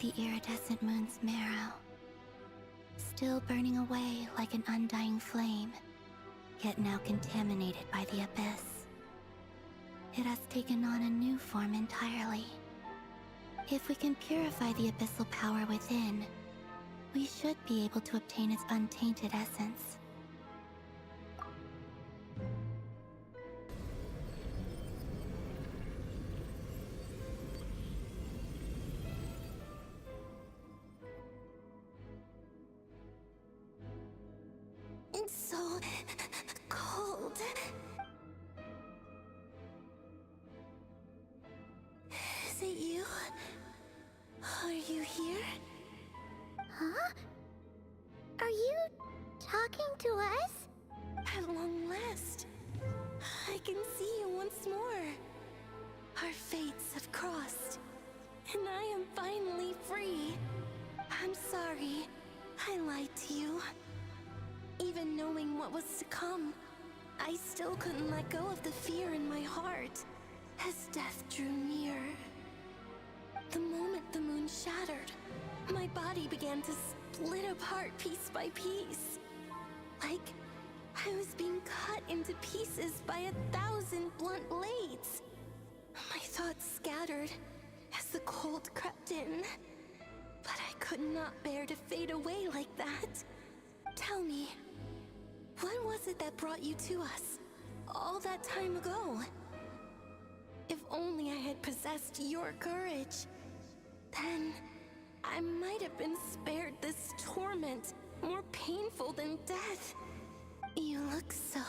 the iridescent moon's marrow, still burning away like an undying flame, yet now contaminated by the abyss. It has taken on a new form entirely. If we can purify the abyssal power within, we should be able to obtain its untainted essence. It's so cold. Is it you? Are you here? Huh? Are you talking to us? At long last, I can see you once more. Our fates have crossed, and I am finally free. I'm sorry, I lied to you. Even knowing what was to come, I still couldn't let go of the fear in my heart as death drew near. The moment the moon shattered, my body began to split apart piece by piece. Like I was being cut into pieces by 1,000 blunt blades. My thoughts scattered as the cold crept in, but I could not bear to fade away like that. Tell me, what was it that brought you to us all that time ago? If only I had possessed your courage, then I might have been spared this torment more painful than death. You look so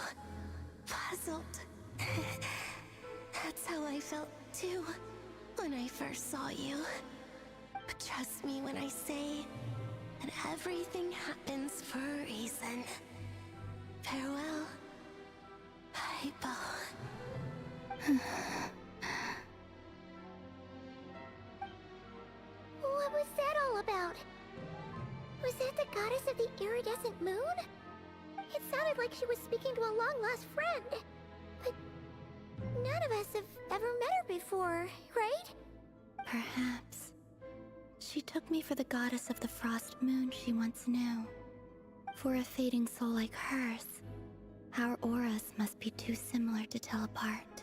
puzzled. That's how I felt too when I first saw you. But trust me when I say that everything happens for a reason. Farewell, Hypo. What was that all about? Was that the goddess of the iridescent moon? It sounded like she was speaking to a long-lost friend. But none of us have ever met her before, right? Perhaps. She took me for the goddess of the frost moon she once knew. For a fading soul like hers, our auras must be too similar to tell apart.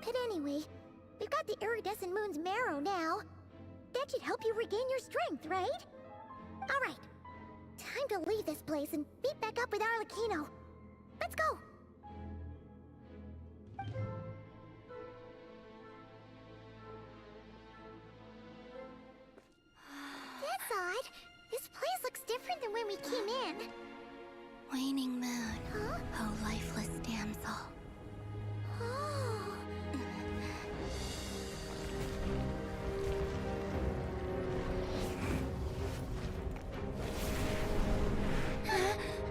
But anyway, we've got the iridescent moon's marrow now. That should help you regain your strength, right? Alright, time to leave this place and meet back up with Arlecchino. Let's go! That's odd. This place looks different than when we came in. Waning moon, Huh? oh lifeless damsel. Oh.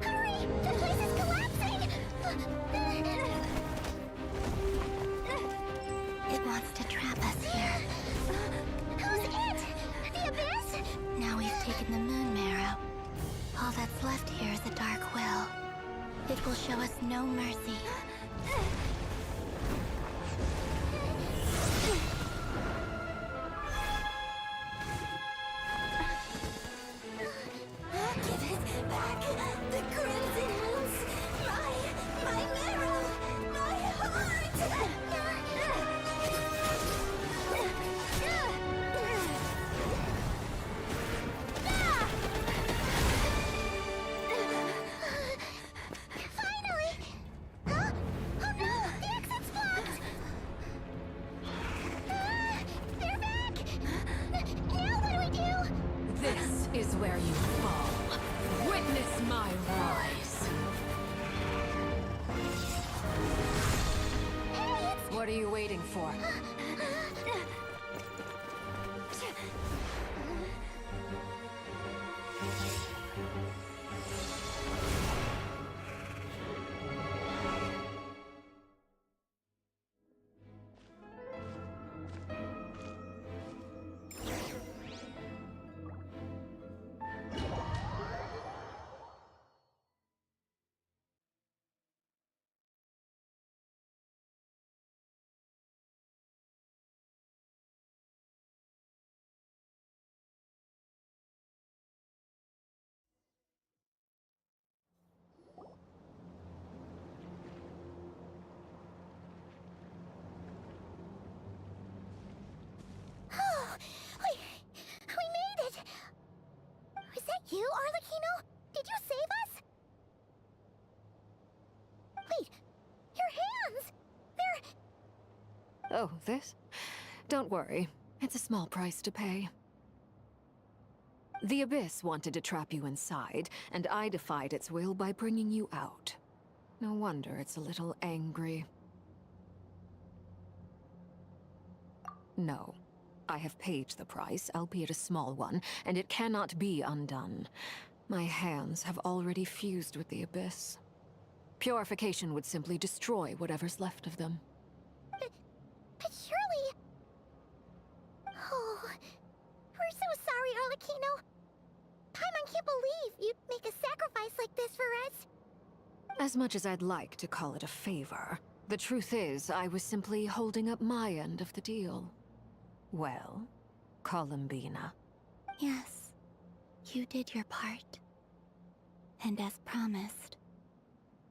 Hurry! The place is collapsing! It wants to trap us here. Who's it? The Abyss? Now we've taken the moon marrow. All that's left here is a dark will. It will show us no mercy. Give it back! The crimson moons! My marrow! My heart! Finally! Huh? Oh no! The exit's blocked! They're back! Now what do we do? This is where you fall. Witness my rise. Hey, it's... What are you waiting for? Arlecchino? Did you save us? Wait, your hands! They're... Oh, this? Don't worry. It's a small price to pay. The Abyss wanted to trap you inside, and I defied its will by bringing you out. No wonder it's a little angry. No. I have paid the price, albeit a small one, and it cannot be undone. My hands have already fused with the Abyss. Purification would simply destroy whatever's left of them. But surely... Oh, we're so sorry, Arlecchino. Paimon can't believe you'd make a sacrifice like this for us. As much as I'd like to call it a favor, the truth is I was simply holding up my end of the deal. Well, Columbina. Yes, you did your part. And as promised,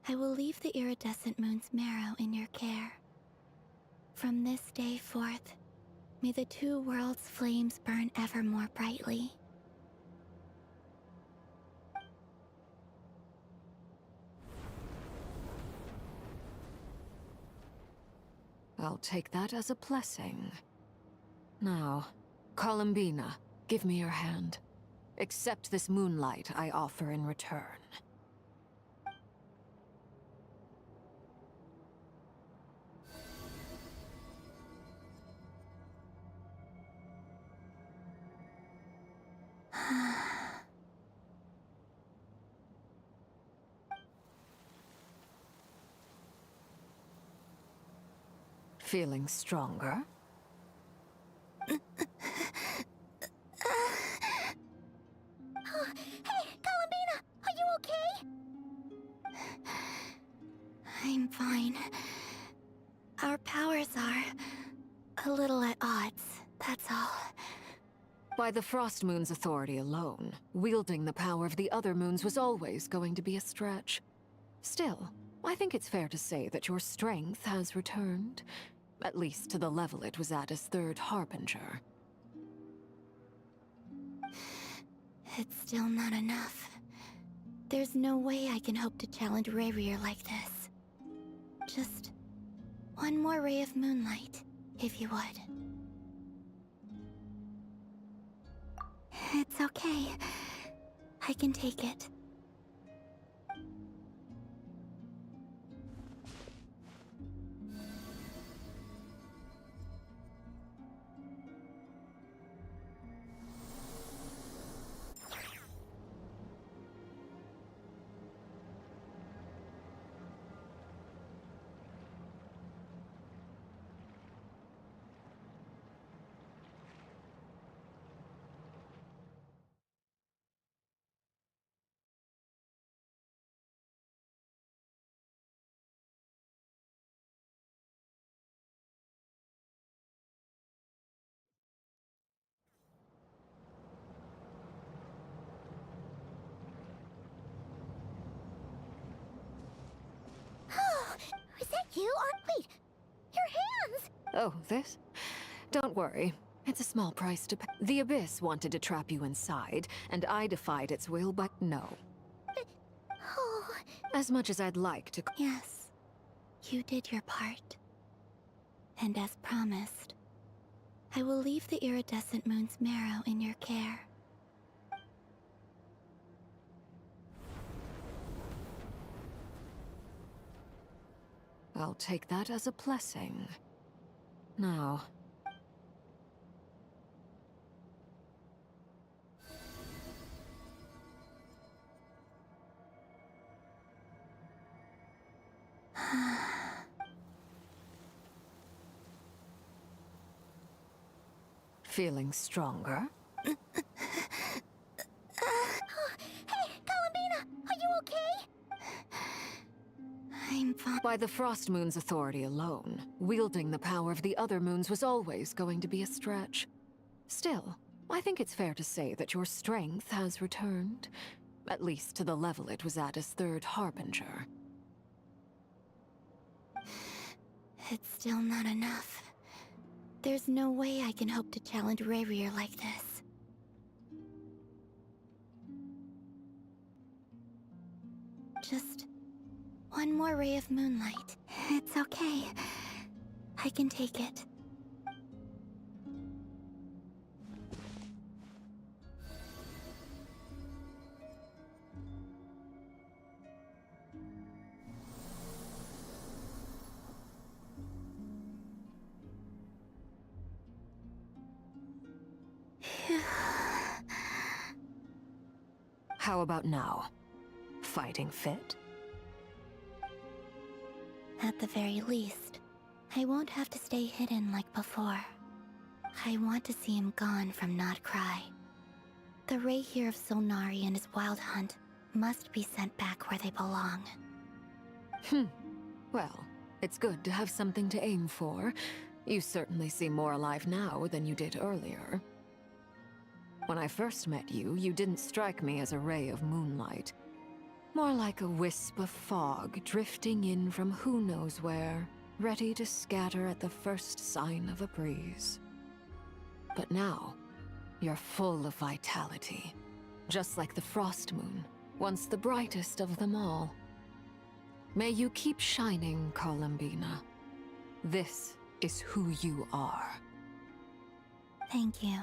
I will leave the iridescent moon's marrow in your care. From this day forth, may the two worlds' flames burn ever more brightly. I'll take that as a blessing. Now, Columbina, give me your hand. Accept this moonlight I offer in return. Feeling stronger? Hey, Columbina, are you okay? I'm fine. Our powers are a little at odds, that's all. By the Frost Moon's authority alone, wielding the power of the other moons was always going to be a stretch. Still, I think it's fair to say that your strength has returned. At least to the level it was at as Third Harbinger. It's still not enough. There's no way I can hope to challenge Rayrir like this. Just one more ray of moonlight, if you would. It's okay. I can take it. Oh, is that you? Wait, your hands! Oh, this? Don't worry. It's a small price to pay. The Abyss wanted to trap you inside, and I defied its will, but no. Oh, As much as I'd like to... Yes, you did your part. And as promised, I will leave the iridescent moon's marrow in your care. I'll take that as a blessing. Now... Feeling stronger? hey, Columbina, are you okay? I'm fine. By the Frost Moon's authority alone, wielding the power of the other moons was always going to be a stretch. Still, I think it's fair to say that your strength has returned. At least to the level it was at as Third Harbinger. It's still not enough. There's no way I can hope to challenge Rayrir like this. Just one more ray of moonlight. It's okay. I can take it. How about now? Fighting fit? At the very least, I won't have to stay hidden like before. I want to see him gone from Not Cry. The Rayhir of Solnari and his wild hunt must be sent back where they belong. Well, it's good to have something to aim for. You certainly seem more alive now than you did earlier. When I first met you, you didn't strike me as a ray of moonlight. More like a wisp of fog drifting in from who knows where, ready to scatter at the first sign of a breeze. But now, you're full of vitality. Just like the Frost Moon, once the brightest of them all. May you keep shining, Columbina. This is who you are. Thank you.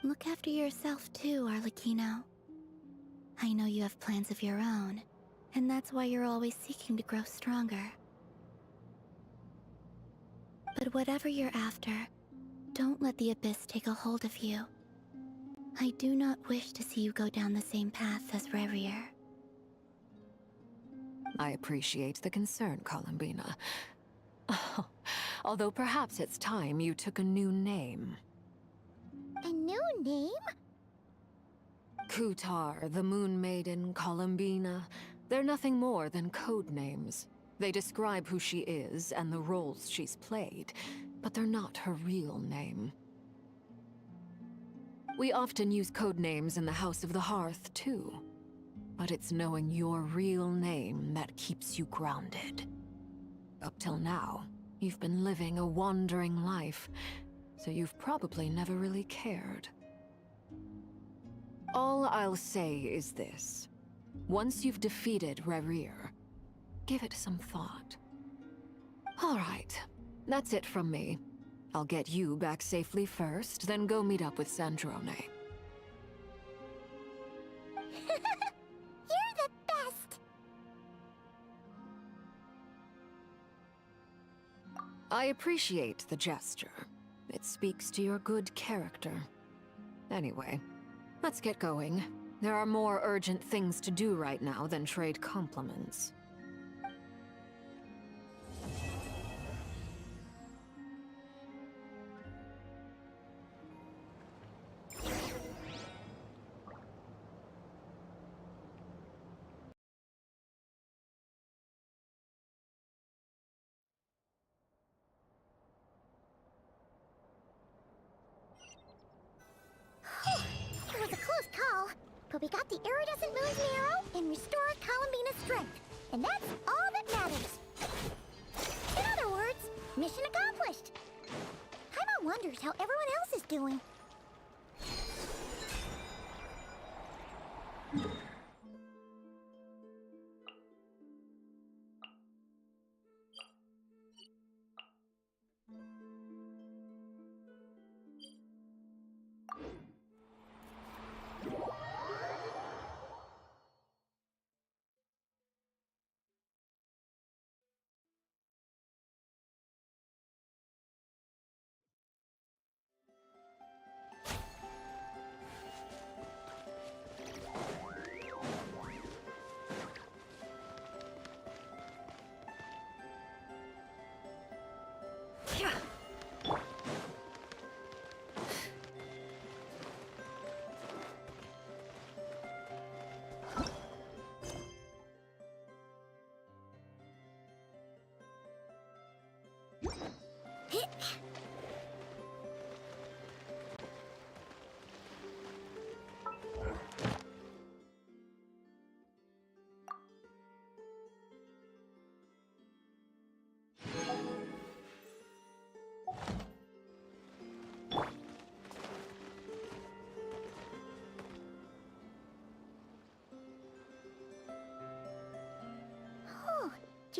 Look after yourself too, Arlecchino. I know you have plans of your own, and that's why you're always seeking to grow stronger. But whatever you're after, don't let the Abyss take a hold of you. I do not wish to see you go down the same path as Revier. I appreciate the concern, Columbina. Although perhaps it's time you took a new name. A new name? Kutar, the Moon Maiden, Columbina, they're nothing more than code names. They describe who she is and the roles she's played, but they're not her real name. We often use code names in the House of the Hearth, too. But it's knowing your real name that keeps you grounded. Up till now, you've been living a wandering life, so you've probably never really cared. All I'll say is this. Once you've defeated Revier, give it some thought. All right, that's it from me. I'll get you back safely first, then go meet up with Sandrone. You're the best! I appreciate the gesture. It speaks to your good character. Anyway, let's get going. There are more urgent things to do right now than trade compliments. It was a close call, but we got the iridescent moon's marrow and restored Columbina's strength. And that's all that matters. In other words, mission accomplished. Paimon wonders how everyone else is doing.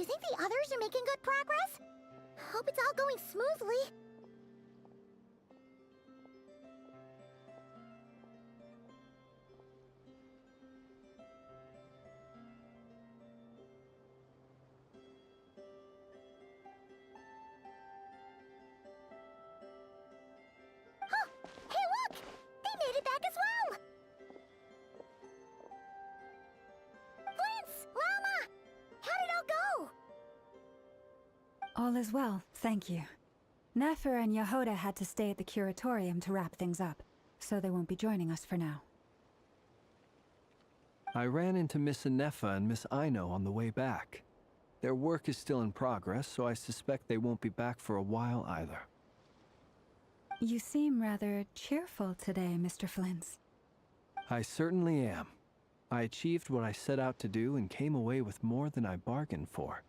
think the others are making good progress? Hope it's all going smoothly. Oh, hey look! They made it back as well! Flintz! Llama! How did it all go? All is well, thank you. Nefer and Yehoda had to stay at the curatorium to wrap things up, so they won't be joining us for now. I ran into Miss Anefa and Miss Aino on the way back. Their work is still in progress, so I suspect they won't be back for a while either. You seem rather cheerful today, Mr. Flintz. I certainly am. I achieved what I set out to do and came away with more than I bargained for.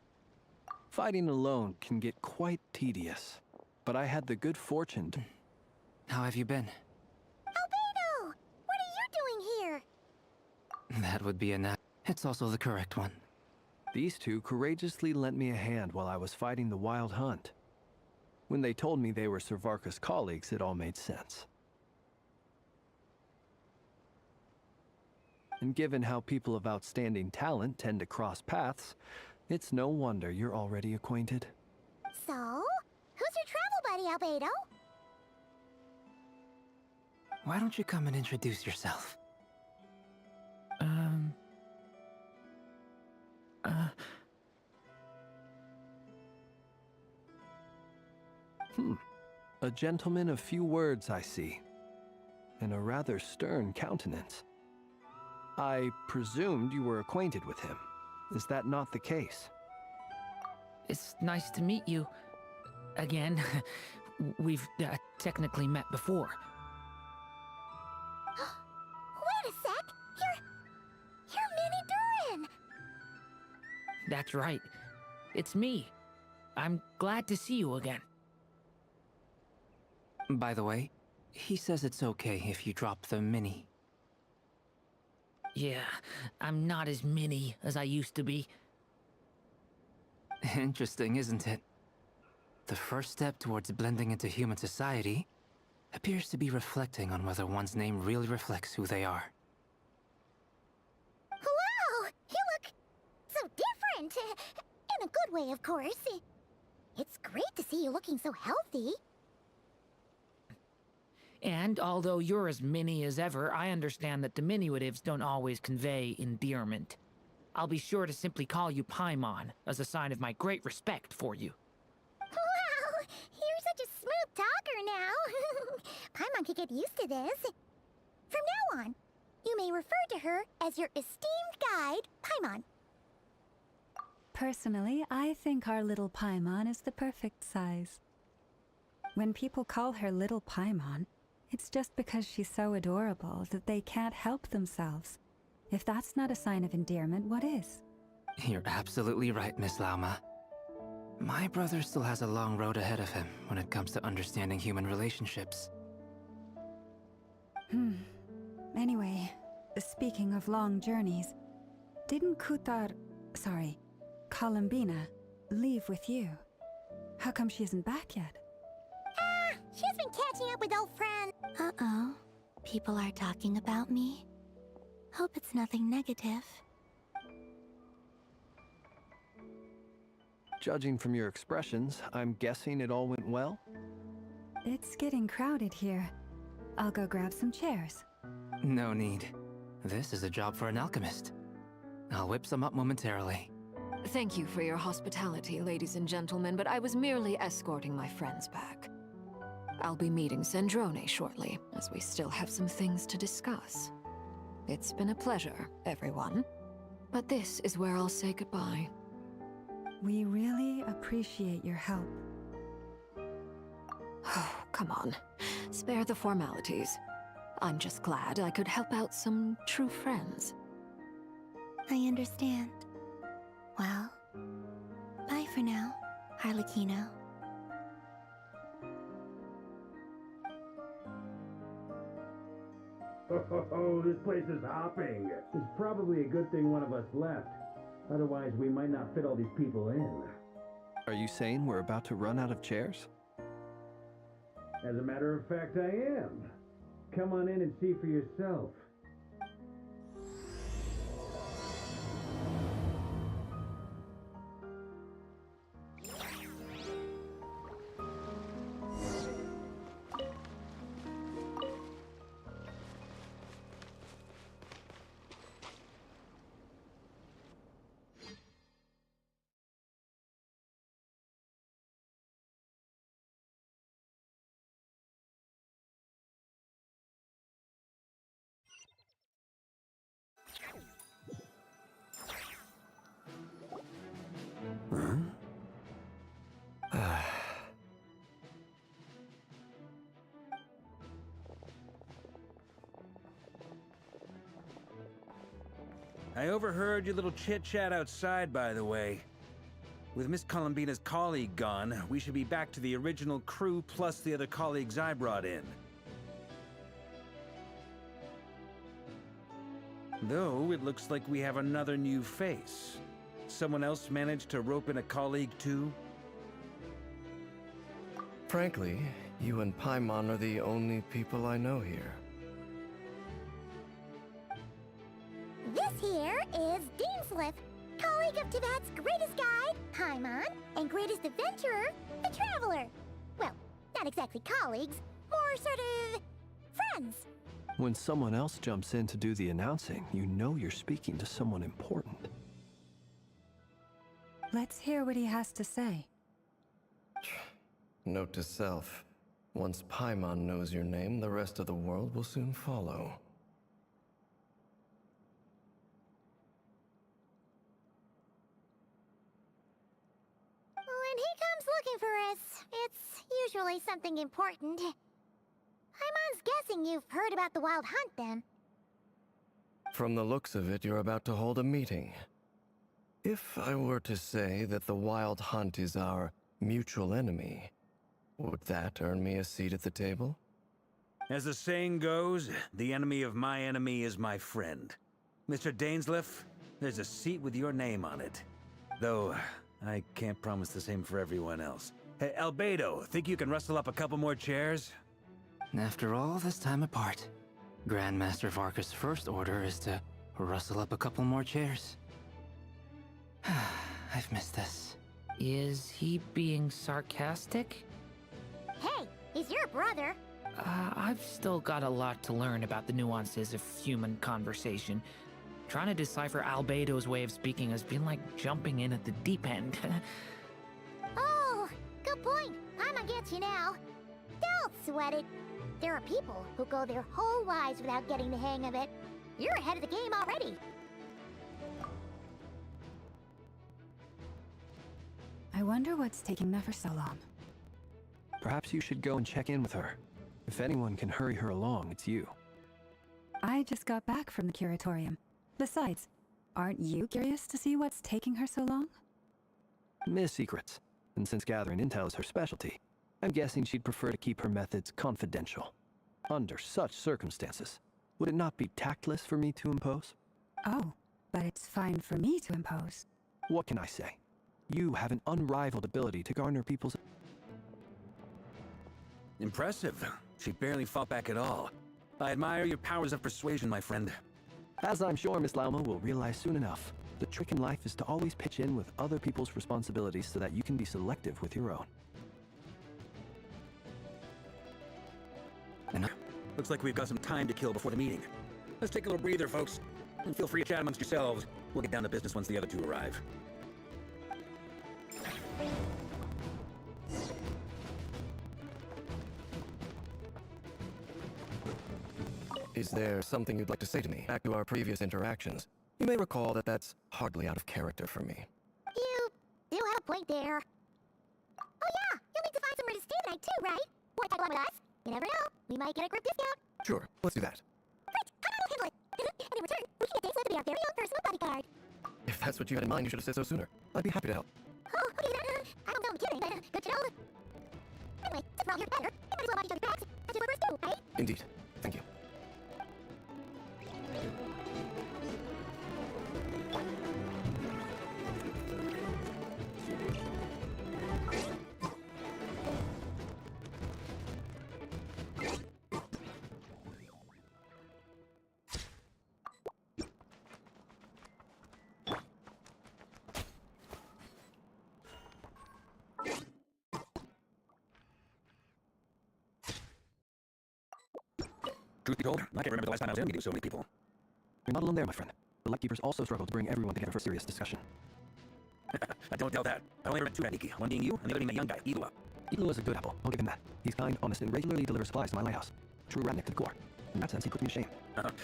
Fighting alone can get quite tedious, but I had the good fortune to... How have you been? Albedo! What are you doing here? That would be It's also the correct one. These two courageously lent me a hand while I was fighting the Wild Hunt. When they told me they were Servarka's colleagues, it all made sense. And given how people of outstanding talent tend to cross paths, it's no wonder you're already acquainted. So, who's your travel buddy, Albedo? Why don't you come and introduce yourself? A gentleman of few words, I see. And a rather stern countenance. I presumed you were acquainted with him. Is that not the case? It's nice to meet you. Again. We've technically met before. Wait a sec! You're Minnie Durin! That's right. It's me. I'm glad to see you again. By the way, he says it's okay if you drop the mini. Yeah, I'm not as mini as I used to be. Interesting, isn't it? The first step towards blending into human society appears to be reflecting on whether one's name really reflects who they are. Wow! You look so different! In a good way, of course. It's great to see you looking so healthy. And although you're as mini as ever, I understand that diminutives don't always convey endearment. I'll be sure to simply call you Paimon, as a sign of my great respect for you. Wow! You're such a smooth talker now. Paimon could get used to this. From now on, you may refer to her as your esteemed guide, Paimon. Personally, I think our little Paimon is the perfect size. When people call her Little Paimon, it's just because she's so adorable that they can't help themselves. If that's not a sign of endearment, what is? You're absolutely right, Miss Lauma. My brother still has a long road ahead of him when it comes to understanding human relationships. Anyway, speaking of long journeys, didn't Columbina, leave with you? How come she isn't back yet? She's been catching up with old friends. Uh-oh. People are talking about me. Hope it's nothing negative. Judging from your expressions, I'm guessing it all went well? It's getting crowded here. I'll go grab some chairs. No need. This is a job for an alchemist. I'll whip some up momentarily. Thank you for your hospitality, ladies and gentlemen, but I was merely escorting my friends back. I'll be meeting Zendrone shortly, as we still have some things to discuss. It's been a pleasure, everyone. But this is where I'll say goodbye. We really appreciate your help. Oh, come on. Spare the formalities. I'm just glad I could help out some true friends. I understand. Well, bye for now, Harlequino. Oh, this place is hopping. It's probably a good thing one of us left. Otherwise, we might not fit all these people in. Are you saying we're about to run out of chairs? As a matter of fact, I am. Come on in and see for yourself. I overheard your little chit-chat outside, by the way. With Miss Columbina's colleague gone, we should be back to the original crew plus the other colleagues I brought in. Though, it looks like we have another new face. Someone else managed to rope in a colleague too? Frankly, you and Paimon are the only people I know here. This here is Deansliff, colleague of Tibet's greatest guide, Paimon, and greatest adventurer, the Traveler. Well, not exactly colleagues, more sort of friends. When someone else jumps in to do the announcing, you know you're speaking to someone important. Let's hear what he has to say. Note to self, once Paimon knows your name, the rest of the world will soon follow. When he comes looking for us, it's usually something important. Paimon's guessing you've heard about the Wild Hunt, then. From the looks of it, you're about to hold a meeting. If I were to say that the Wild Hunt is our mutual enemy, would that earn me a seat at the table? As the saying goes, the enemy of my enemy is my friend. Mr. Dainsleif, there's a seat with your name on it. Though, I can't promise the same for everyone else. Hey, Albedo, think you can rustle up a couple more chairs? After all this time apart, Grandmaster Varka's first order is to rustle up a couple more chairs. I've missed this. Is he being sarcastic? Hey, he's your brother. I've still got a lot to learn about the nuances of human conversation. Trying to decipher Albedo's way of speaking has been like jumping in at the deep end. Oh, good point. Paimon gets you now. Don't sweat it. There are people who go their whole lives without getting the hang of it. You're ahead of the game already. I wonder what's taking Nefer so long. Perhaps you should go and check in with her. If anyone can hurry her along, it's you. I just got back from the curatorium. Besides, aren't you curious to see what's taking her so long? Miss Secrets, and since gathering intel is her specialty, I'm guessing she'd prefer to keep her methods confidential. Under such circumstances, would it not be tactless for me to impose? Oh, but it's fine for me to impose. What can I say? You have an unrivaled ability to garner people's... Impressive. She barely fought back at all. I admire your powers of persuasion, my friend. As I'm sure Miss Lauma will realize soon enough, the trick in life is to always pitch in with other people's responsibilities so that you can be selective with your own. And looks like we've got some time to kill before the meeting. Let's take a little breather, folks. And feel free to chat amongst yourselves. We'll get down to business once the other two arrive. Is there something you'd like to say to me? Back to our previous interactions. You may recall that that's hardly out of character for me. You do have a point there. Oh yeah, you'll need to find somewhere to stay tonight too, right? Want to tag along with us? You never know. We might get a group discount. Sure, let's do that. Great, come on, we'll handle it. And in return, we can get Dainsleif to be our very own personal bodyguard. If that's what you had in mind, you should have said so sooner. I'd be happy to help. Oh, okay, I don't know the curing, but good to know. Anyway, since we're all here together, we might as well watch each other's backs, as you workers do, right? Indeed. Thank you. Truth be told, I can't remember the last time I was interviewing so many people. You're not alone there, my friend. The Lightkeepers also struggle to bring everyone together for serious discussion. I don't doubt that. I only ever met two Ratniki, one being you, and the other being that young guy, Idua. Iglo is a good apple, I'll give him that. He's kind, honest, and regularly delivers supplies to my lighthouse. True Ratnik to the core. In that sense, he put me to shame.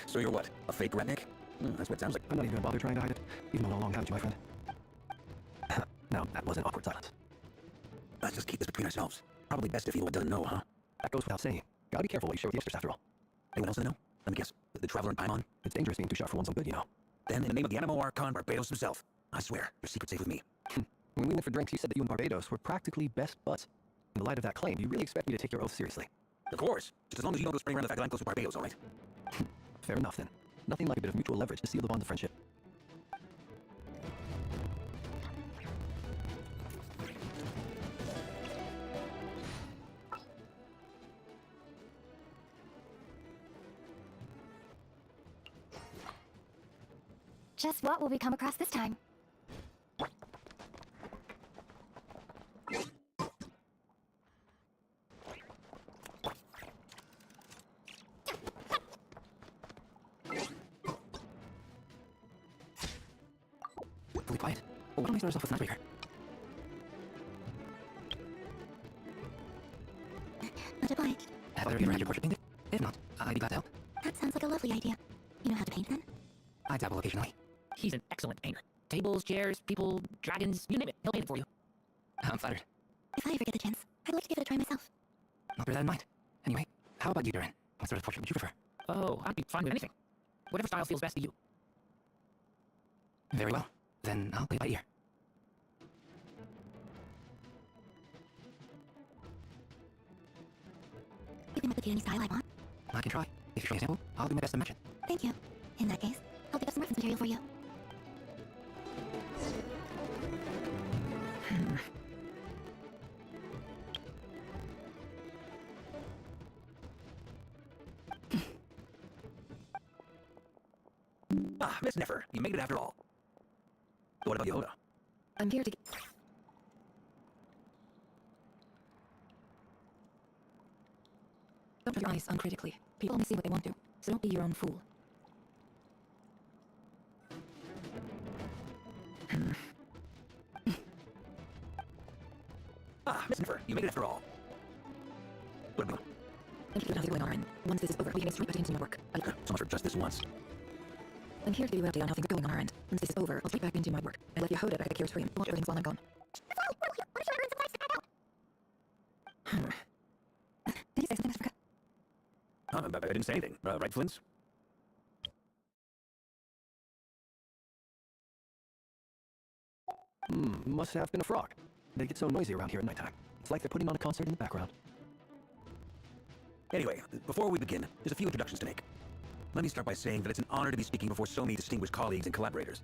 So you're what? A fake Ratnik? That's what it sounds like. I'm not even gonna bother trying to hide it, even though I long haven't you, my friend. Now, that was an awkward silence. Let's just keep this between ourselves. Probably best if Idua doesn't know, huh? That goes without saying. Gotta be careful what you share with the others, after all. Anyone else know? Let me guess. The Traveler in Paimon? It's dangerous being too sharp for one's own good, you know. Then, in the name of the Animo Archon Barbados himself, I swear, your secret's safe with me. When we went for drinks, you said that you and Barbados were practically best buds. In the light of that claim, you really expect me to take your oath seriously? Of course. Just as long as you don't go spreading around the fact that I'm close with Barbados, all right? Fair enough, then. Nothing like a bit of mutual leverage to seal the bond of friendship. Just what will we come across this time? Fully quiet. Well, why don't we start us off with Nightbreaker? Much obliged. Have either of you ever had your portrait painted? If not, I'd be glad to help. That sounds like a lovely idea. You know how to paint then? I dabble occasionally. He's an excellent painter. Tables, chairs, people, dragons, you name it. He'll paint it for you. I'm flattered. If I ever get the chance, I'd like to give it a try myself. I'll bear that in mind. Anyway, how about you, Durin? What sort of portrait would you prefer? Oh, I'd be fine with anything. Whatever style feels best to you. Very well. Then I'll play by ear. You can replicate any style I want. I can try. If you show me a sample, I'll do my best to match it. Thank you. In that case, I'll pick up some reference material for you. Ah, Miss Nefer, you made it after all. What about Yehoda? I'm here to... Don't put your eyes uncritically. People only see what they want to, so don't be your own fool. Ah, Miss Nefer, you made it after all. What about... I'm here to know how things are going on our end. Once this is over, we can straight back into my work. So much for just this once. I'm here to give you an update on how things are going on our end. Once this is over, I'll straight back into my work. I left Yehoda back at the Curatorium. Watch everything while I'm gone. Did you say something I forgot? I didn't say anything. Right, Flint? Must have been a frog. They get so noisy around here at nighttime. It's like they're putting on a concert in the background. Anyway, before we begin, there's a few introductions to make. Let me start by saying that it's an honor to be speaking before so many distinguished colleagues and collaborators.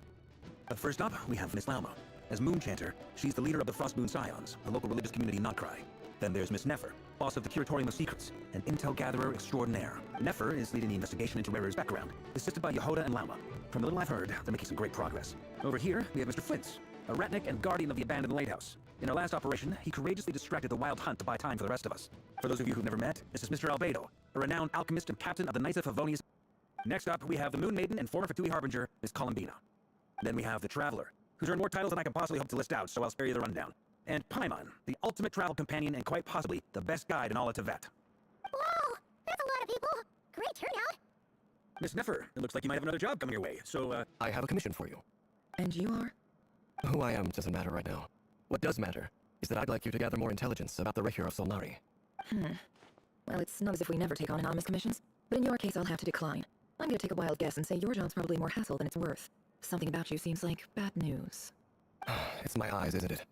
First up, we have Miss Lauma. As Moon Chanter, she's the leader of the Frostmoon Scions, a local religious community in Notcry. Then there's Miss Nefer, boss of the Curatorium of Secrets, an intel gatherer extraordinaire. Nefer is leading the investigation into Rare's background, assisted by Yehoda and Lauma. From the little I've heard, they're making some great progress. Over here, we have Mr. Flintz, a Ratnik and guardian of the abandoned lighthouse. In our last operation, he courageously distracted the Wild Hunt to buy time for the rest of us. For those of you who've never met, this is Mr. Albedo, a renowned alchemist and captain of the Knights of Favonius. Next up, we have the Moon Maiden and former Fatui Harbinger, Miss Columbina. Then we have the Traveler, who's earned more titles than I can possibly hope to list out, so I'll spare you the rundown. And Paimon, the ultimate travel companion and quite possibly the best guide in all of Teyvat. Whoa! That's a lot of people! Great turnout! Miss Nefer, it looks like you might have another job coming your way, so, I have a commission for you. And you are? Who I am doesn't matter right now. What does matter is that I'd like you to gather more intelligence about the Reikir of Solnari. Well, it's not as if we never take on anonymous commissions. But in your case, I'll have to decline. I'm gonna take a wild guess and say your job's probably more hassle than it's worth. Something about you seems like bad news. It's my eyes, isn't it?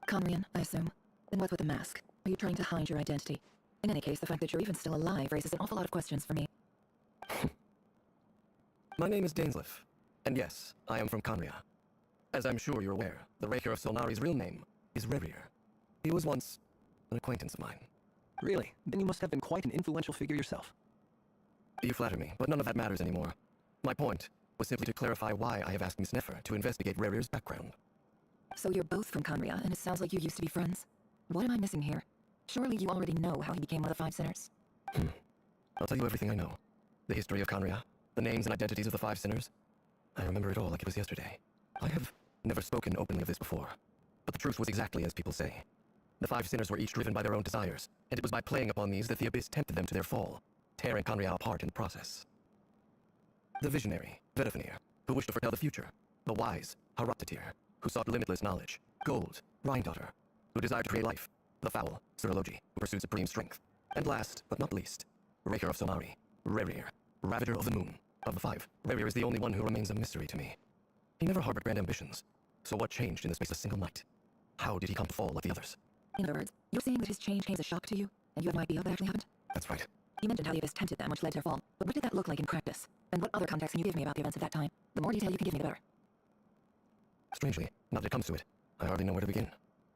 Conrian, I assume. Then what's with the mask? Are you trying to hide your identity? In any case, the fact that you're even still alive raises an awful lot of questions for me. My name is Dainsleif, and yes, I am from Conria. As I'm sure you're aware, the Reikir of Solnari's real name is Rerir. He was once an acquaintance of mine. Really? Then you must have been quite an influential figure yourself. You flatter me, but none of that matters anymore. My point was simply to clarify why I have asked Miss Nefer to investigate Rerir's background. So you're both from Conria, and it sounds like you used to be friends. What am I missing here? Surely you already know how he became one of the Five Sinners. I'll tell you everything I know. The history of Khaenri'ah, the names and identities of the five sinners. I remember it all like it was yesterday. I have never spoken openly of this before, but the truth was exactly as people say. The five sinners were each driven by their own desires, and it was by playing upon these that the Abyss tempted them to their fall, tearing Khaenri'ah apart in the process. The visionary, Vedifenir, who wished to foretell the future. The wise, Haraptatir, who sought limitless knowledge. Gold, Rhine-Daughter, who desired to create life. The foul, Sirologi, who pursued supreme strength. And last, but not least, Raker of Somari, Rerir, Ravager of the Moon. Of the five, Rerir is the only one who remains a mystery to me. He never harbored grand ambitions. So what changed in the space of a single night? How did he come to fall like the others? In other words, you're saying that his change came as a shock to you, and you have no idea that actually happened? That's right. You mentioned how the Abyss tempted them, which led to their fall. But what did that look like in practice? And what other context can you give me about the events of that time? The more detail you can give me, the better. Strangely, now that it comes to it, I hardly know where to begin.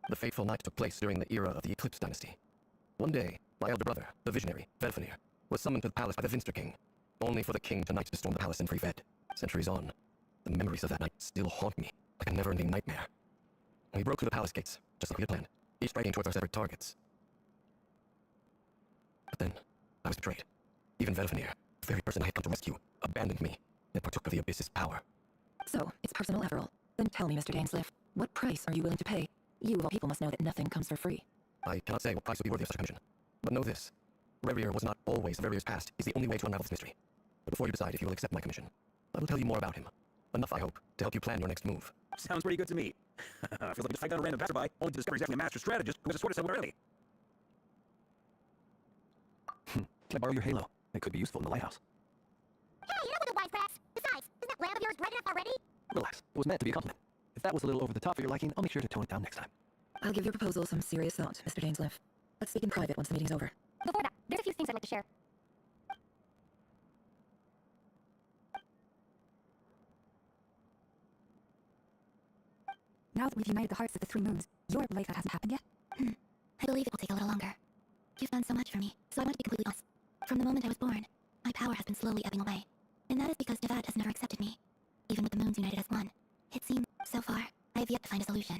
The fateful night took place during the era of the Eclipse Dynasty. One day, my elder brother, the visionary, Vedifenir, was summoned to the palace by the Vinster King, only for the king tonight to storm the palace and free Ved. Centuries on, the memories of that night still haunt me, like a never-ending nightmare. We broke through the palace gates, just like we had planned, each striking towards our separate targets. But then, I was betrayed. Even Vedifenir, the very person I had come to rescue, abandoned me and partook of the Abyss's power. So, it's personal after all. Then tell me, Mr. Dainsleif, what price are you willing to pay? You, of all people, must know that nothing comes for free. I cannot say what price would be worthy of such a commission. But know this. Rerir was not always Rerir's past is the only way to unravel this mystery. But before you decide if you will accept my commission, I will tell you more about him. Enough, I hope, to help you plan your next move. Sounds pretty good to me. Feels like you just fight down a random passerby, only to discover he's actually a master strategist who has a sword to somewhere early. Can I borrow your halo? It could be useful in the lighthouse. Hey, you know what the wise press? Besides, isn't that lamp of yours bright enough already? Relax. It was meant to be a compliment. If that was a little over the top for your liking, I'll make sure to tone it down next time. I'll give your proposal some serious thought, Mr. Dainsleif. Let's speak in private once the meeting's over. Before that, there's a few things I'd like to share. Now that we've united the hearts of the three moons, your life that hasn't happened yet? I believe it will take a little longer. You've done so much for me, so I want to be completely honest. From the moment I was born, my power has been slowly ebbing away. And that is because Devad has never accepted me. Even with the moons united as one, it seems, so far, I have yet to find a solution.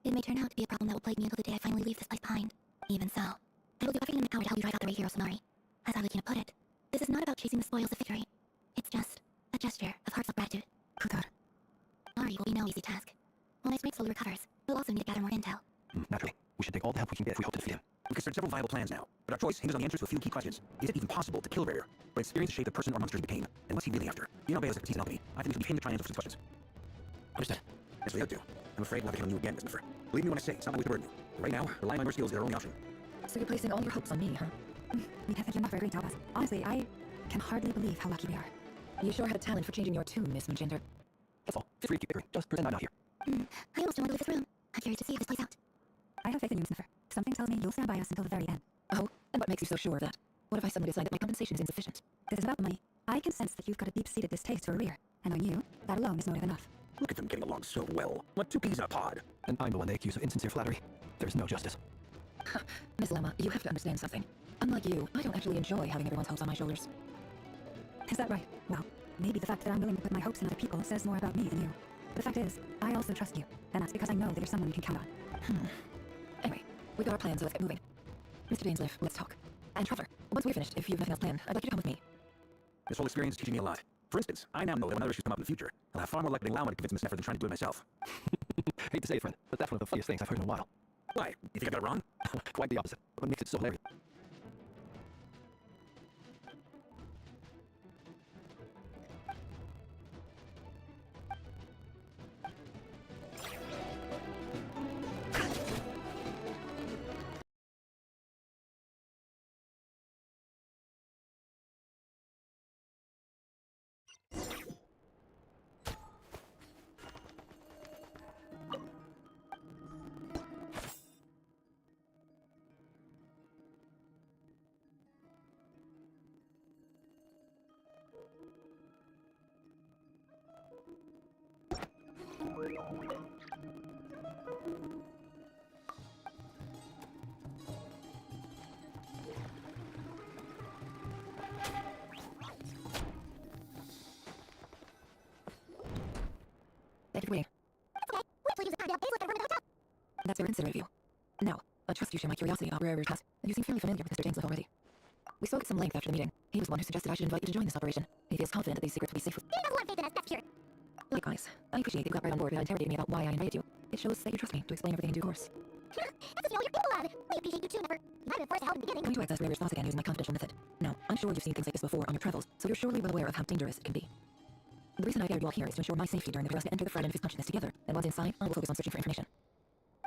It may turn out to be a problem that will plague me until the day I finally leave this place behind. Even so, I will do everything in my power to help you drive out the Raker of Somari. As Arlecchino put it, this is not about chasing the spoils of victory. It's just a gesture of heartfelt gratitude. Who thought? Ari will be no easy task. When my strength slowly recovers, we'll also need to gather more intel. Naturally. We should take all the help we can get if we hope to defeat him. We considered several viable plans now, but our choice hinges on the answers to a few key questions. Is it even possible to kill Rerir? But experience shape the person or monster he became, and what's he really after? You know Baya's expertise in alchemy. I think we should be paying the try and answer these questions. Understood. That's what you do. I'm afraid we'll have to count on you again, Miss Niffer. Believe me when I say it's not my way to burden you. Right now, relying on your skills is our only option. So you're placing all your hopes on me, huh? We thank you enough for agreeing to help us. Honestly, I can hardly believe how lucky we are. You sure had a talent for changing your tune, Miss Magender. That's all. Feel free to keep bickering. Just pretend I'm not here. I almost don't want to leave this room. I'm curious to see how this plays out. I have faith in you, Sniffer. Something tells me you'll stand by us until the very end. Oh, and what makes you so sure of that? What if I suddenly decide that my compensation is insufficient? This is about the money. I can sense that you've got a deep-seated distaste for Rerir, and on you, that alone is motive enough. Look at them getting along so well. What two peas in a pod? And I'm the one they accuse of insincere flattery. There's no justice. Miss Lamma, you have to understand something. Unlike you, I don't actually enjoy having everyone's hopes on my shoulders. Is that right? Well, maybe the fact that I'm willing to put my hopes in other people says more about me than you. But the fact is, I also trust you, and that's because I know that you're someone you can count on. Anyway, we've got our plan, so let's get moving. Mr. Dainsleif, let's talk. And Trevor, once we're finished, if you've nothing else planned, I'd like you to come with me. This whole experience is teaching me a lot. For instance, I now know that when other issues come up in the future, I'll have far more luck getting Lauma to convince Miss Neffer than trying to do it myself. Hate to say it, friend, but that's one of the funniest things I've heard in a while. Why? You think I got it wrong? Quite the opposite. What makes it so hilarious? Thank you for waiting. That's okay. We actually use the time to have Dainsleif run the hotel. That's very considerate of you. Now, I trust you share my curiosity about Rerir's past. You seem fairly familiar with Mr. Dainsleif already. We spoke at some length after the meeting. He He was the one who suggested I should invite you to join this operation. He feels confident that these secrets will be safe with... He has a lot of faith in us, that's pure. Likewise. I appreciate that you got right on board without interrogating me about why I invited you. It shows that you trust me to explain everything in due course. That's what you know your people love. We appreciate you too, Never. I've been forced to help in the beginning. I'm going to access Ray's thoughts again using my confidential method. Now, I'm sure you've seen things like this before on your travels, so you're surely well aware of how dangerous it can be. The reason I gathered you all here is to ensure my safety during the quest to enter the Fred and Fist consciousness together, and once inside, I will focus on searching for information.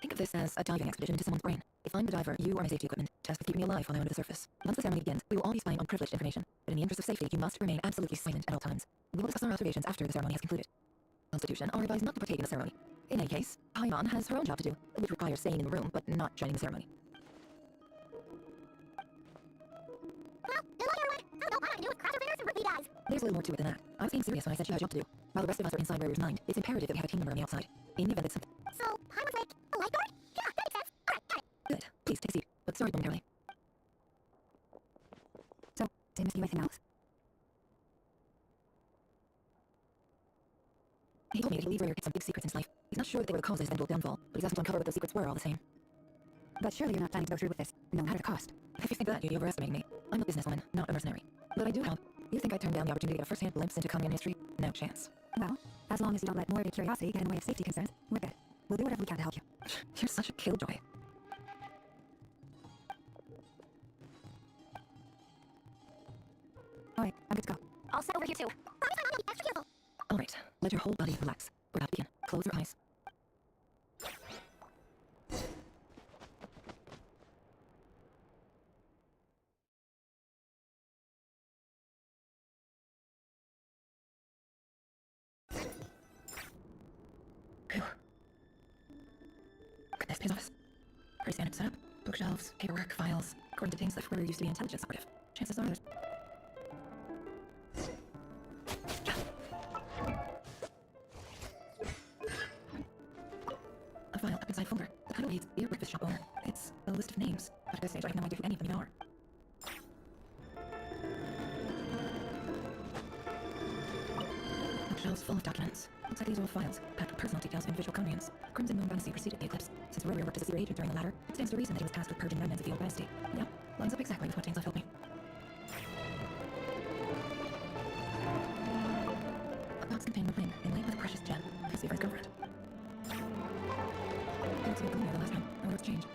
Think of this as a diving expedition into someone's brain. If I'm the diver, you are my safety equipment, tasked with keeping me alive while I'm under the surface. Once the ceremony begins, we will all be spying on privileged information, but in the interest of safety, you must remain absolutely silent at all times. We will discuss our observations after the ceremony has concluded. Constitution are advised not to partake in the ceremony. In any case, Paimon has her own job to do, which requires staying in the room, but not joining the ceremony. Well, good luck, everyone. I don't know what I can do with crash repairs and rookie guys. There's a little more to it than that. I was being serious when I said she had a job to do. While the rest of us are inside Warrior's mind, it's imperative that we have a team member on the outside. In the event that something... So, Paimon's like a lifeguard? Yeah, that makes sense. Alright, got it. Good. Please, take a seat. But start momentarily. So, did Miss do anything else? He told me that he believed Rayor hid some big secrets in his life. He's not sure that they were the cause of his eventual downfall, but he's asked to uncover what those secrets were all the same. But surely you're not planning to go through with this, no matter the cost. If you think that, you're overestimating me. I'm a businesswoman, not a mercenary. But I do help. You think I'd turn down the opportunity to get a first-hand glimpse into Kamian history? No chance. Well, as long as you don't let morbid curiosity get in the way of safety concerns, we're good. We'll do whatever we can to help you. You're such a killjoy. Alright, I'm good to go. I'll sit over here too. Promise I'm gonna be extra careful. Alright, let your whole body relax. We're about to begin. Close your eyes. Phew. Goodness, his office. Pretty standard setup. Bookshelves, paperwork, files. According to things, that Rayor used to be an intelligence operative. Chances are there's... A file up inside folder. The title reads, Dear Breakfast Shop Owner. It's a list of names, but at this stage I have no idea who any of them even are. Bookshelves full of documents. Looks like these are all files, packed with personal details of individual Kamians. Crimson Moon Dynasty preceded the eclipse. Since Rayor worked as a secret agent during the latter, it stands to reason that he was tasked with purging remnants of the old dynasty. Yep, lines up exactly with what Dainsleif told me. A box containing a ring inlaid with a precious gem. He's Saber's girlfriend. It looks a bit gloomier than last time. I wonder what's changed.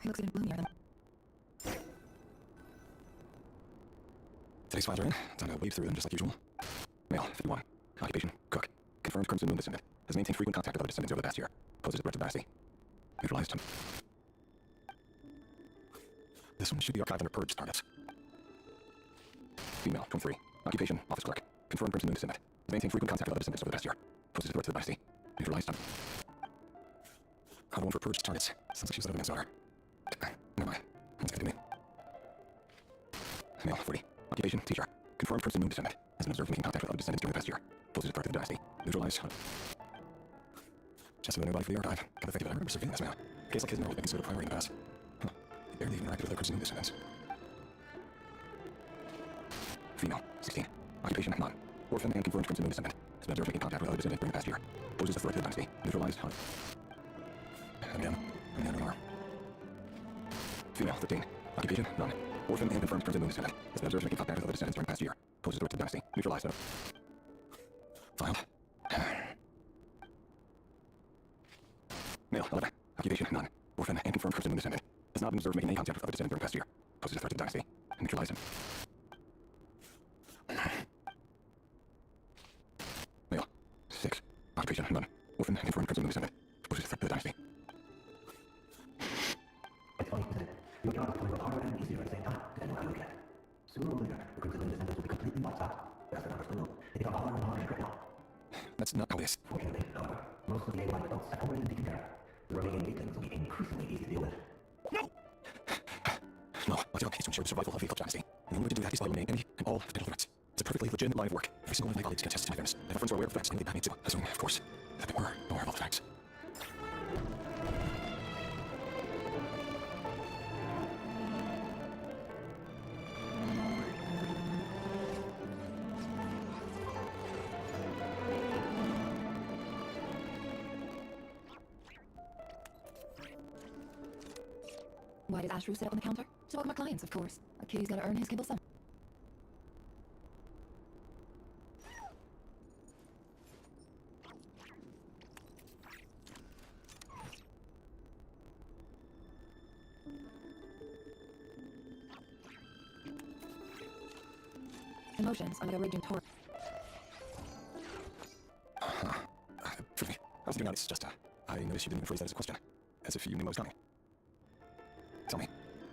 He looks even gloomier than... Today's files are in. Time to wade through them just like usual. Male, 51. Occupation, cook. Confirmed Crimson Moon descendant. Has maintained frequent contact with other descendants over the past year. Poses a threat to the dynasty. Neutralized him. This one should be archived under purged targets. Female, 23. Occupation, office clerk. Confirmed Crimson Moon descendant. Has maintained frequent contact with other descendants over the past year. Poses a threat to the dynasty. Neutralized him. Another one for purged targets. Sounds like she's another man's daughter. Never mind. That's good to me. Male, 40. Occupation, teacher. Confirmed Crimson Moon descendant. Has been observed making contact with other descendants during the past year. Poses a threat to the dynasty. Neutralized. Just another body for the archive. Kind of think that I remember surveying this man. A case like his never really been considered a priority in the past. Huh. He barely even interacted with other Crimson Moon descendants. Female, 16. Occupation, none. Orphan and confirmed Crimson Moon descendant. Has been observed making contact with other descendants during the past year. Poses a threat to the dynasty. Neutralized. And again. And then more. Female, 15. Occupation, none. Orphan and confirmed Crimson Moon descendant. Has been observed making contact with other descendants during the past year. Poses a threat to the dynasty. Neutralized. Filed. Male, 11. Occupation, none. Orphan and confirmed Crimson Moon descendant. Has not been observed making any contact with other descendants during the past year. Poses a threat to the dynasty. Neutralized him. Male, 6. Occupation, none. Orphan and confirmed Crimson Moon descendant. Poses a threat to the dynasty. It's funny, isn't it? Your job is becoming harder and easier at the same time, depending on how you look at it. Sooner or later, the Crimson Moon descendants will be completely wiped out. As the numbers grow, they become harder and harder to track down. That's not how it is. Fortunately, however, most of the AI adults have already been taken care of. The remaining weaklings will be increasingly easy to deal with. No! No, my job is to ensure the survival of the Eclipse Dynasty. And the only way to do that is to eliminate any and all potential threats. It's a perfectly legitimate line of work. Every single one of my colleagues can attest to my fairness. And my friends are aware of the facts, and they back me too. Assuming, of course, that they were aware of all the facts. Why does Ashru sit up on the counter? To welcome our clients, of course. A kitty's gotta earn his kibble some. Emotions are like a raging torrent. Forgive me. I was doing that. It's just, I noticed you didn't even phrase that as a question. As if you knew what was coming. Tell me,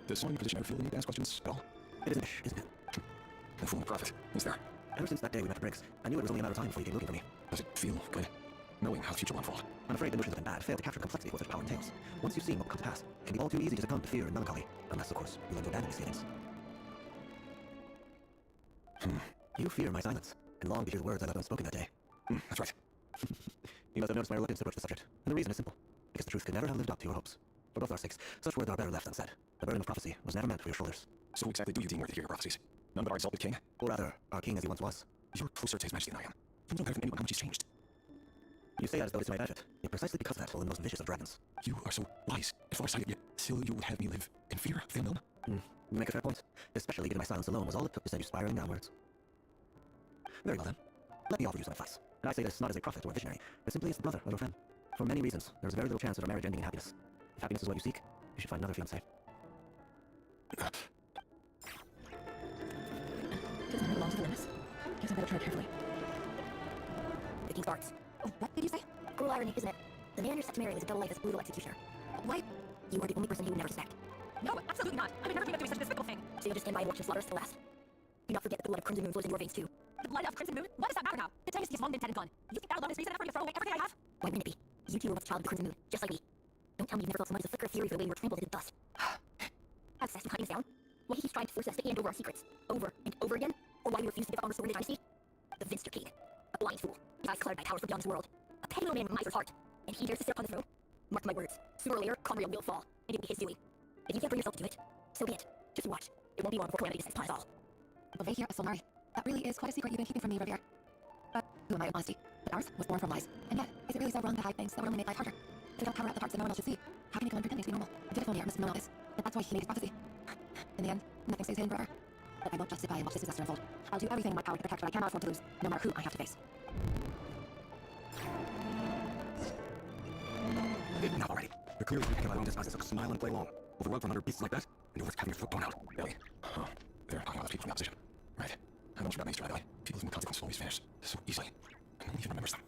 does someone in your position ever feel the need to ask questions at all? It is an ish, isn't it? No fool, no prophet. Is there? Ever since that day we met for Briggs, I knew it was only a matter of time before you came looking for me. Does it feel good? Knowing how the future will unfold. I'm afraid the notions of good and bad fail to capture the complexity of what such power entails. Once you've seen what will come to pass, it can be all too easy to succumb to fear and melancholy. Unless, of course, you learn to abandon these feelings. You fear my silence, and long to hear the words I left unspoken that day. That's right. You must have noticed my reluctance to approach the subject, and the reason is simple. Because the truth could never have lived up to your hopes. For both our sakes, such words are better left unsaid. The burden of prophecy was never meant for your shoulders. So exactly do you deem worthy to hear your prophecies? None but our exalted king? Or rather, our king as he once was. You're closer to his majesty than I am. You know better than anyone how much he's changed. You say that as though it's to my benefit, yet precisely because of that, will the most vicious of dragons. You are so wise and farsighted, yet still you would have me live in fear of the unknown? You make a fair point, especially given my silence alone was all it took to send you spiraling downwards. Very well then. Let me offer you some advice. And I say this not as a prophet or a visionary, but simply as the brother of a friend. For many reasons, there is very little chance of our marriage ending in happiness. If happiness is what you seek, you should find another fiancé. Does not belong to the Limbus? Guess I better tread carefully. The king starts. Oh, what did you say? Cruel irony, isn't it? The man you're set to marry is a double-life brutal executioner. Why? You are the only person he would never suspect. No, absolutely not. I would never dream of doing such a despicable thing. So you'll just stand by and watch his slaughter still last. Do not forget that the blood of Crimson Moon flows in your veins too. The blood of Crimson Moon? What does that matter now? The dynasty has long been dead and gone. You think that alone is reason enough for me to throw away everything I have? Why wouldn't it be? You two are both child of the Crimson Moon, just like me. Don't tell me you've never felt so much as a flicker of fury for the way we were trampled into dust. Has Sestin hunting us down? Why he keeps trying to force us to hand over our secrets, over and over again? Or why we refuse to give up on restoring the dynasty? The Vinster King. A blind fool. His eyes colored by powers from beyond this world. A petty little man with a miser's heart. And he dares to sit upon the throne? Mark my words. Sooner or later, Conriel will fall. And it will be his doing. If you can't bring yourself to do it, so be it. Just watch. It won't be long before calamity descends upon us all. But here is Solmari. That really is quite a secret you've been keeping from me, Riviere. But who am I, in honesty? But ours was born from lies. And yet, is it really so wrong to hide things that would only make life harder? To don't cover up the parts that no one else should see? How can anyone pretending to be normal? Vidiphonier must have known all this. And that's why he made his prophecy. In the end, nothing stays hidden forever. But I won't just sit by and watch this disaster unfold. I'll do everything in my power to protect what I cannot afford to lose, no matter who I have to face. Enough already. You're clearly picking my long distance to smile and play along. Overrun from other beasts like that, and you're worth having your throat blown out. Ellie. Oh, they're knocking all those people from the opposition. Right. I don't forget Maester, by the way. People from the consequence always vanish so easily. And no one even remembers them.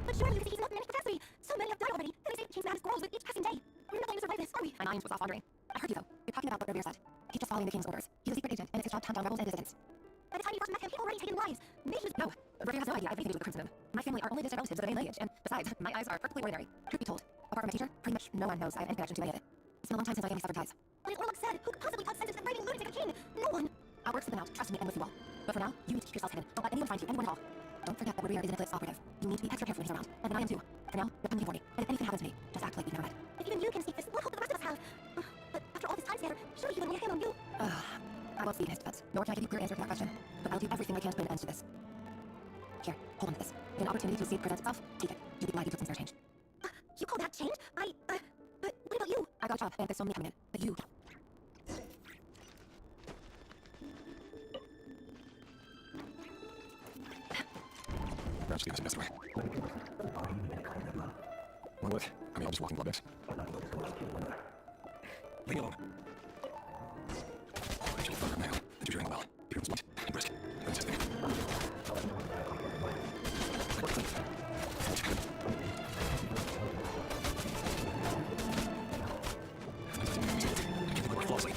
But surely you could ease up many catastrophe. So many have died already, and they say change matters grows with each passing day. We're not going to survive this, are we? My mind was off wandering. I heard you, though. You're talking about what Riviere said. He's just following the king's orders. He's a secret agent, and it's his job to hunt down rebels and dissidents. By the time you first met him, he'd already taken lives. Maybe he was... No, Riviere has no idea I have anything to do with the Crimson Moon. My family are only distant relatives of the main lineage, and besides, my eyes are perfectly ordinary. Truth be told, apart from my teacher, pretty much no one knows I have any connection to any of it. It's been a long time since my family suffered ties. But as Orlok said, who could possibly cause sentence to the raving lunatic of king? No one! I'll work something out, trust me, and with you all. But for now, you need to keep yourself hidden. Don't let anyone find you, anyone at all. Don't forget that Riviere is an Eclipse operative. You need to be extra careful when he's around, and I am too. For now, you're coming for me, and if anything happens to me, just act like you've never met. If even you can escape this, what hope do the rest of us have? But after all this time together, surely he wouldn't lay a hand on you. I won't speak in his defense, nor can I give you a clear answer to that question. But I'll do everything I can to put an end to this. Here, hold on to this. When an opportunity to escape presents itself, take it. You'll be glad you took some fair change. You call that change? But what about you? I got a job, and there's so many coming in. But you... Perhaps leave us in best way. One would. I mean, I'll just walk in blood beds. Leave me alone. I should have now. The two doing well. Peter was white and brisk. Fantastic. I can work flawlessly.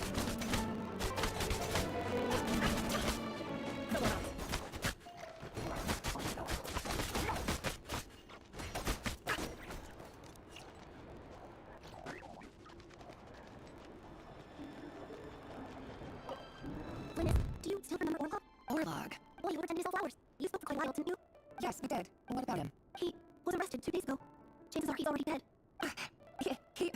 Linus, do you still remember Orlok? Orlog? Well, you were tending his flowers. You spoke for quite a while, didn't you? Yes, we did. What about him? He was arrested 2 days ago. Chances are he's already dead. He...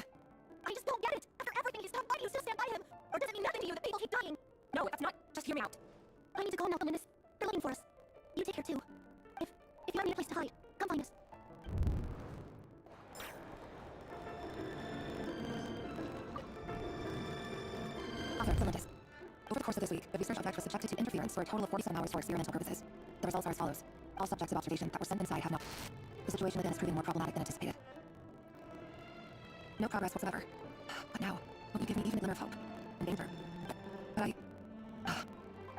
I just don't get it. After everything he's done, why do you still stand by him? Or does it mean nothing to you that people keep dying? No, that's not... Just hear me out. I need to go now, Linus. They're looking for us. You take care too. If you ever need a place to hide, come find us. course of this week, the research object was subjected to interference for a total of 47 hours for experimental purposes. The results are as follows. All subjects of observation that were sent inside have not. The situation within is proving more problematic than anticipated. No progress whatsoever. But now, will you give me even a glimmer of hope? I'm in danger. But I...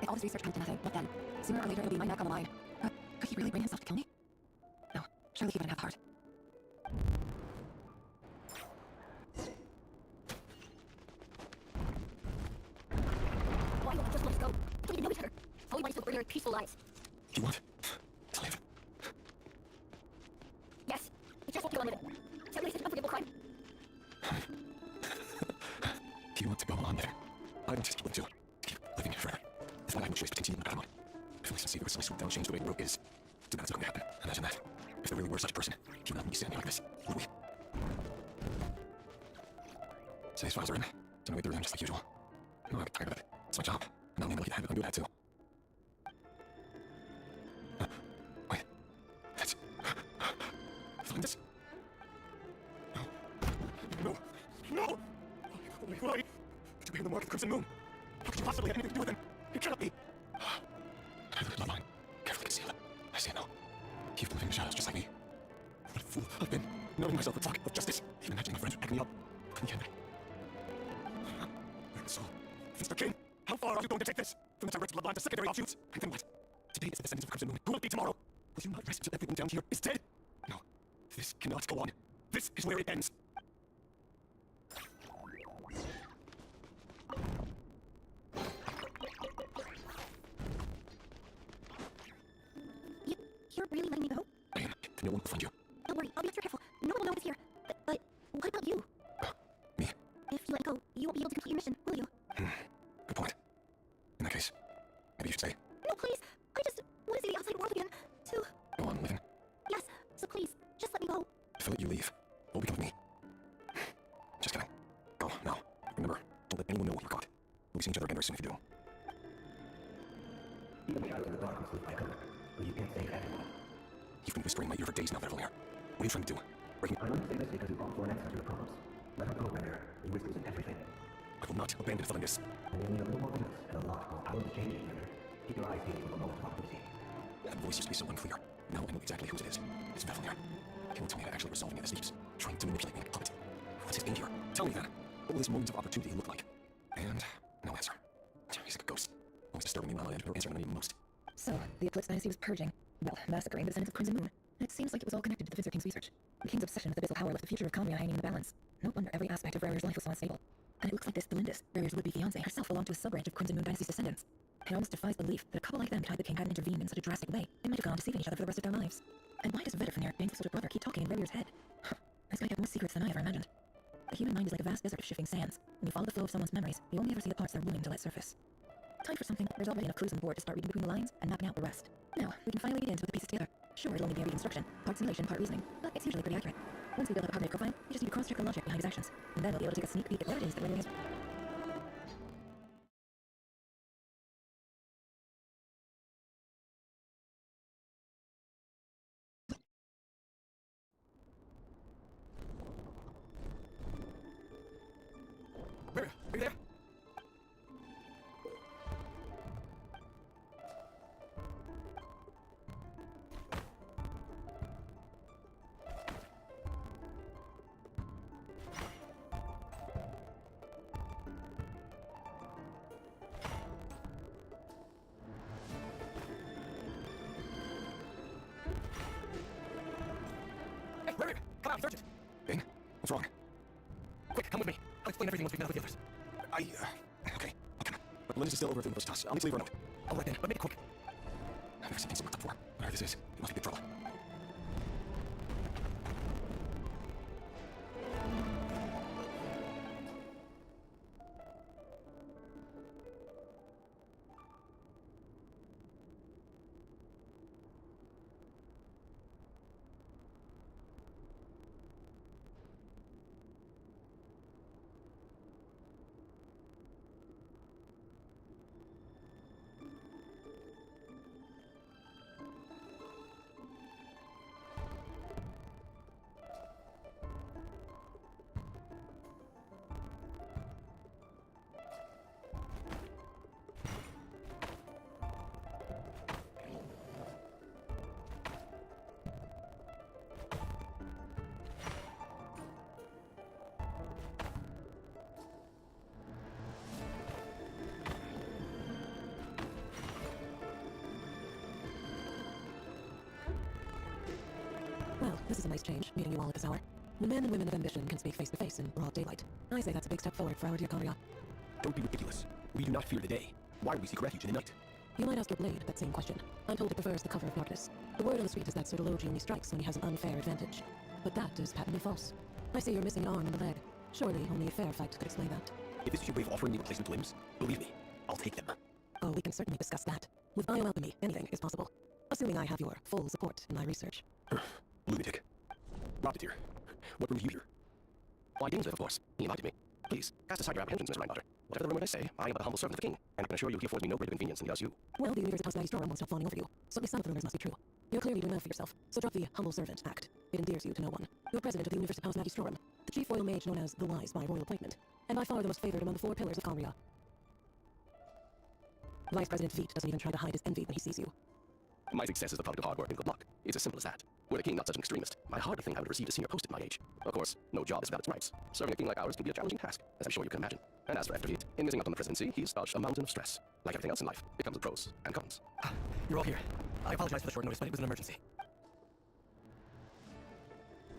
If all this research comes to nothing, what then? Sooner or later it'll be my neck on the line. Could he really bring himself to kill me? No, surely he wouldn't have the heart. Why don't you just let us go? We need to know each other. All we want is to live ordinary, peaceful lives. You want to live? Yes, we just won't go on living. Certainly such an unforgivable crime. You want to go on living? I want just to keep living forever. That's why I wish between you and Patamon. If I sincere, suddenly swoop down, change the way the rope is. Too bad it's not going to happen. Imagine that. If there really were such a person, he would not be standing like this, would we? Today's files are in. Don't wait through them just like usual. No, I get tired of it. It's my job. And I'll never let you have it. I'll do that too. Wait. That's... Find this? No. No. No! Why? To bear the mark of the Crimson Moon. How could you possibly have anything to do with him? It cannot be. I have the bloodline. Carefully conceal it. I see it now. You've been living in the shadows just like me. What a fool I've been, knowing myself a target of justice, even imagining my friends would back me up. Couldn't get me. So, Mr. King, how far are you going to take this? From the direct bloodline to secondary offshoots? And then what? Today is the descendants of the Crimson Moon. Who will it be tomorrow? Will you not rest until everyone down here is dead? No. This cannot go on. This is where it ends. You're really letting me go? I am. No one will find you. Don't worry, I'll be extra careful. No one will know it's here. But what about you? Me? If you let go, you won't be able to complete your mission, will you? Good point. In that case, maybe you should stay. No, please. I just want to see the outside world again. To... Go on living. Yes, so please, just let me go. If I let you leave, what will become of me? Just kidding. Go, now. Remember, don't let anyone know you're caught. We'll be seeing each other again very soon if you do. Even the shadows in the darkness look like cover, but you can't save everyone. You've been whispering in my ear for days now, Valerian. What are you trying to do? Breaking... I only say this because you called for an answer to your problems. Let her go, Renner. He whispers in everything. I will not abandon Philingus. And you'll need a little more minutes and a lot more power to change it, Renner. Keep your eyes peeled for the moment of opportunity. That voice used to be so unclear. Now I know exactly whose it is. It's Valerian. He won't tell me how to actually resolve any of this deeds. Trying to manipulate me like a puppet. What's his aim here? Tell me then. What will this moment of opportunity look like? And no answer. He's like a ghost. Always disturbing me while I end up answering when I need him most. So, the Eclipse Dynasty was purging. Well, massacring the descendants of Crimson Moon. It seems like it was all connected to the Visor King's research. The King's obsession with abyssal power left the future of Conria hanging in the balance. No wonder every aspect of Rarier's life was so unstable. And it looks like this Delindis, Rarier's would-be fiancé, herself belonged to a sub-branch of Crimson Moon Dynasty's descendants. It almost defies belief that a couple like them could the king hadn't intervened in such a drastic way. They might have gone on deceiving each other for the rest of their lives. And why does Vedderfenir, Dainsleif's older brother, keep talking in Rarier's head? This guy had more secrets than I ever imagined. The human mind is like a vast desert of shifting sands. When you follow the flow of someone's memories, you only ever see the parts they're willing to let surface. Time for something. There's already enough clues on board to start reading between the lines and mapping out the rest. Now, we can finally begin to put the pieces together. Sure, it'll only be a reconstruction, part simulation, part reasoning, but it's usually pretty accurate. Once we build up a cognate profile, we just need to cross-check the logic behind his actions, and then we'll be able to take a sneak peek at what it is that Rarier has... Rarier, are you there? Hey, Rarier! Come out, search it! Bane, what's wrong? Quick, come with me. I'll explain everything once we get out with the others. Okay, I'll come. But Linus is still over at the Universitas. I'll need to leave her a note. All right then, but make it quick. I've never seen things so worked up before. Whatever this is, it must be big trouble. Well, this is a nice change, meeting you all at this hour. The men and women of ambition can speak face to face in broad daylight. I say that's a big step forward for our dear Kharia. Don't be ridiculous. We do not fear the day. Why would we seek refuge in the night? You might ask your blade that same question. I'm told it prefers the cover of darkness. The word on the street is that Sir Delogi only strikes when he has an unfair advantage. But that is patently false. I see you're missing an arm and a leg. Surely only a fair fight could explain that. If this is your way of offering me replacement limbs, believe me, I'll take them. Oh, we can certainly discuss that. With bioalchemy, anything is possible. Assuming I have your full support in my research. Lunatic. Robbed it here. What brings you here? Why, Dainsleif, of course. He invited me. Please, cast aside your apprehensions, Mr. Reinbacher. Whatever the rumor may say, I am but a humble servant of the king, and I can assure you he affords me no greater convenience than he does you. Well, the Universitas Magistrorum won't stop fawning over you, so at least some of the rumors must be true. You're clearly doing well for yourself, so drop the humble servant act. It endears you to no one. You're president of the Universitas Magistrorum, the chief royal mage known as the Wise by royal appointment, and by far the most favored among the 4 pillars of Kharia. Vice President Veit doesn't even try to hide his envy when he sees you. My success is the product of hard work and good luck. It's as simple as that. Were the king not such an extremist, I hardly think I would have received a senior post at my age. Of course, no job is without its rights. Serving a king like ours can be a challenging task, as I'm sure you can imagine. And as for Veit, in missing out on the presidency, he's dodged a mountain of stress. Like everything else in life, it comes with pros and cons. You're all here. I apologize for the short notice, but it was an emergency.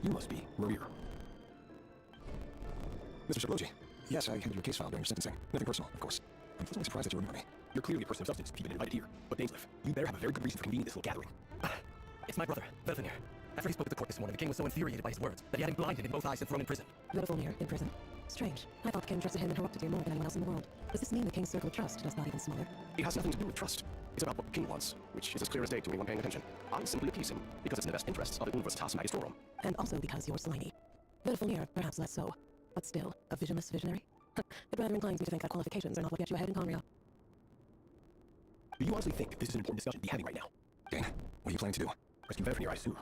You must be Marir. Mr. Shaploji. Yes, I handled your case file during your sentencing. Nothing personal, of course. I'm pleasantly surprised that you remember me. You're clearly a person of substance if you've been invited here. But Dainsleif, you better have a very good reason for convening this little gathering. It's my brother, Vedfenir. After he spoke at the court this morning, the king was so infuriated by his words that he had him blinded in both eyes and thrown in prison. Vedfenir in prison? Strange. I thought the king trusted him and Heroptide more than anyone else in the world. Does this mean the king's circle of trust is not even smaller? It has nothing to do with trust. It's about what the king wants, which is as clear as day to anyone paying attention. I simply appease him, because it's in the best interests of the Universitas Magistrorum. And also because you're slimy. Vedfenir, perhaps less so. But still, a visionless visionary? It rather inclines me to think that qualifications are not what get you ahead in Kharia. Do you honestly think this is an important discussion to be having right now? Dane, what are you planning to do? Rescue Vedfenir, I assume.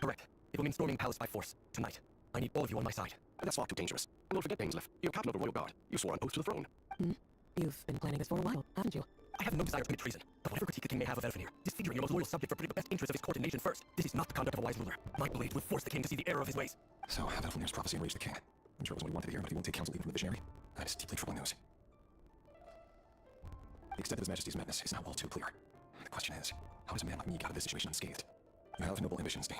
Correct. It will mean storming the palace by force, tonight. I need all of you on my side. That's far too dangerous. And don't forget, Dainsleif, you're captain of the royal guard. You swore an oath to the throne. You've been planning this for a while, haven't you? I have no desire to commit treason, but whatever critique the king may have of Vedfenir, disfiguring your most loyal subject for putting the best interests of his court and nation first, this is not the conduct of a wise ruler. My blade would force the king to see the error of his ways. So, Vedfenir's prophecy enraged the king. I'm sure it wasn't what he wanted to hear, but he won't take counsel even from the visionary. That is deeply troubling news. The extent of His Majesty's madness is now all too clear. The question is, how does a man like me get out of this situation unscathed? You have noble ambitions, Dane.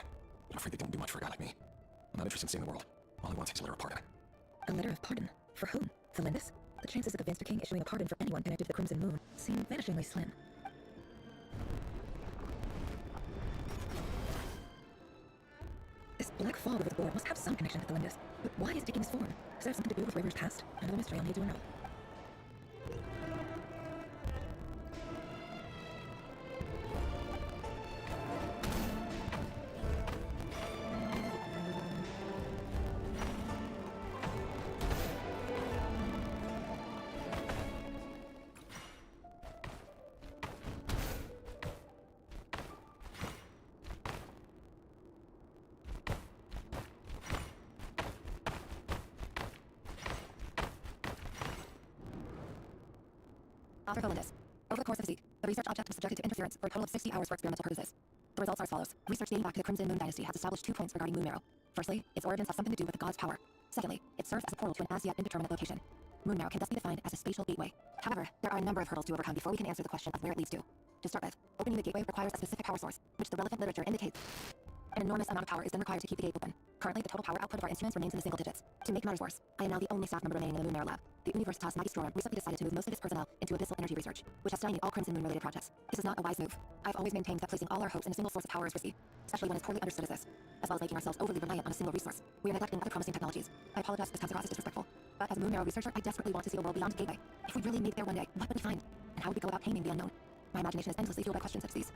I'm afraid they don't do much for a guy like me. I'm not interested in saving the world. All I want is a letter of pardon. A letter of pardon? For whom? Felindus? The chances of the Vansir King issuing a pardon for anyone connected to the Crimson Moon seem vanishingly slim. This black fog over the board must have some connection to Felindus. But why is it taking this form? Does that have something to do with Ravor's past? Another mystery I'll need to unravel. Author Felindus. Over the course of the siege, the research object was subjected to interference for a total of 60 hours for experimental purposes. The results are as follows. Research dating back to the Crimson Moon Dynasty has established 2 points regarding Moon Marrow. Firstly, its origins have something to do with the god's power. Secondly, it serves as a portal to an as-yet indeterminate location. Moon Marrow can thus be defined as a spatial gateway. However, there are a number of hurdles to overcome before we can answer the question of where it leads to. To start with, opening the gateway requires a specific power source, which the relevant literature indicates. An enormous amount of power is then required to keep the gate open. Currently, the total power output of our instruments remains in the single digits. To make matters worse, I am now the only staff member remaining in the Moon Marrow lab. The Universitas Magistrorum recently decided to move most of its personnel into abyssal energy research, which has stymied all Crimson Moon-related projects. This is not a wise move. I've always maintained that placing all our hopes in a single source of power is risky, especially when it's poorly understood as this, as well as making ourselves overly reliant on a single resource. We are neglecting other promising technologies. I apologize if this comes across as disrespectful, but as a Moon Marrow researcher, I desperately want to see a world beyond Gateway. If we really made it there one day, what would we find? And how would we go about taming the unknown? My imagination is endlessly fueled by questions such as these.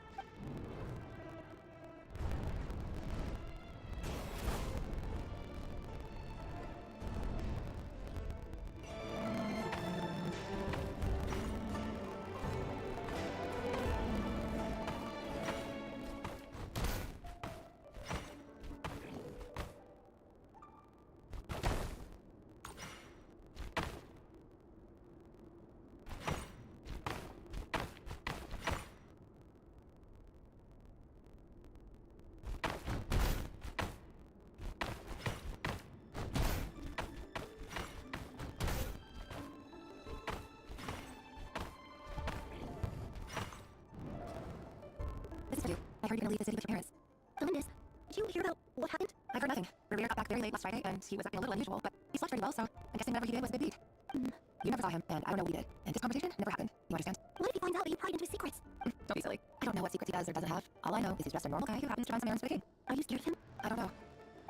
This is you. I heard you're gonna leave the city with your parents. Felindus, did you hear about what happened? back very late last Friday, and he was acting a little unusual, but he slept pretty well, so I'm guessing whatever he did was a good deed. You never saw him, and I don't know what he did. And this conversation never happened. You understand? What if he finds out that you pried into his secrets? Don't be silly. I don't know what secrets he does or doesn't have. All I know is he's just a normal guy who happens to run some errands for the king. Are you scared of him? I don't know.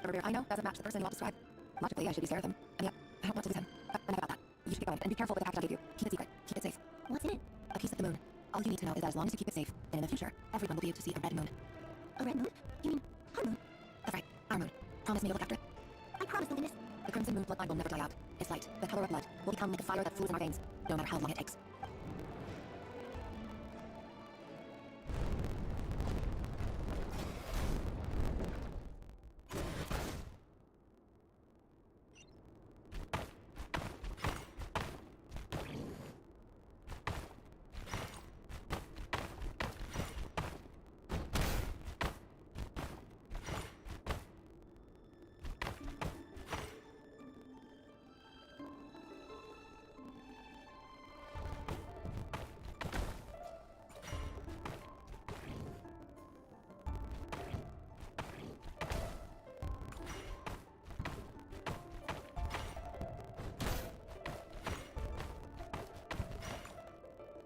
The Revere I know doesn't match the person you all describe. Logically, I should be scared of him. And yet, I don't want to lose him. But enough about that. You should get going, and be careful with the package I gave you. Keep it secret. Keep it safe. What's in it? A piece of the moon. All you need to know is that as long as you keep it safe, then in the future, everyone will be able to see a red moon. A red moon? You mean our moon? That's right. Our moon. Promise me you'll look after it. I promise, Luminous. The crimson moon bloodline will never die out. Its light, the color of blood, will become like a fire that flows in our veins, no matter how long it takes.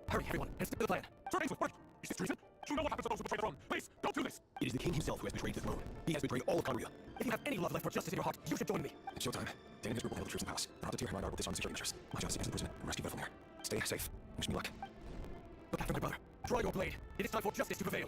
Hurry, everyone, and stick to the plan. Sir Ainsworth, what? Is this treason? You know what happens to those who betray the throne. Please, don't do this. It is the king himself who has betrayed this throne. He has betrayed all of Conria. If you have any love left for justice in your heart, you should join me. It's showtime. Dan and his group will handle the troops in the palace. The Hobbit Hermine will disarm security measures. My job is to get to the prison and rescue Vethelmir. Stay safe. Wish me luck. Look after my brother. Draw your blade. It is time for justice to prevail.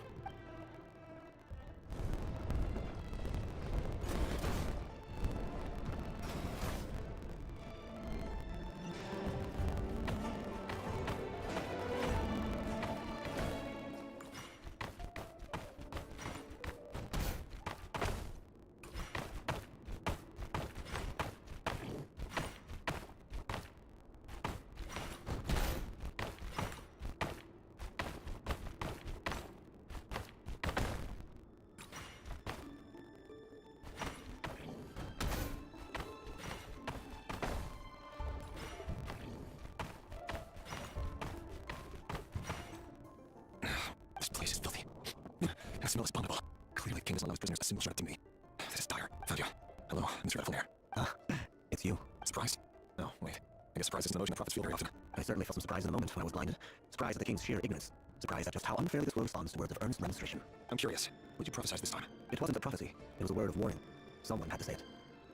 The smell is abominable. Clearly, the king does not allow his prisoners a single shred of dignity. This is dire. Found you. Hello, Mr. Vethelmir. It's you. Surprised? No, wait. I guess surprise isn't an emotion that prophets feel very often. I certainly felt some surprise in the moment when I was blinded. Surprise at the king's sheer ignorance. Surprise at just how unfairly this world responds to words of earnest demonstration. I'm curious. What did you prophesize this time? It wasn't a prophecy. It was a word of warning. Someone had to say it.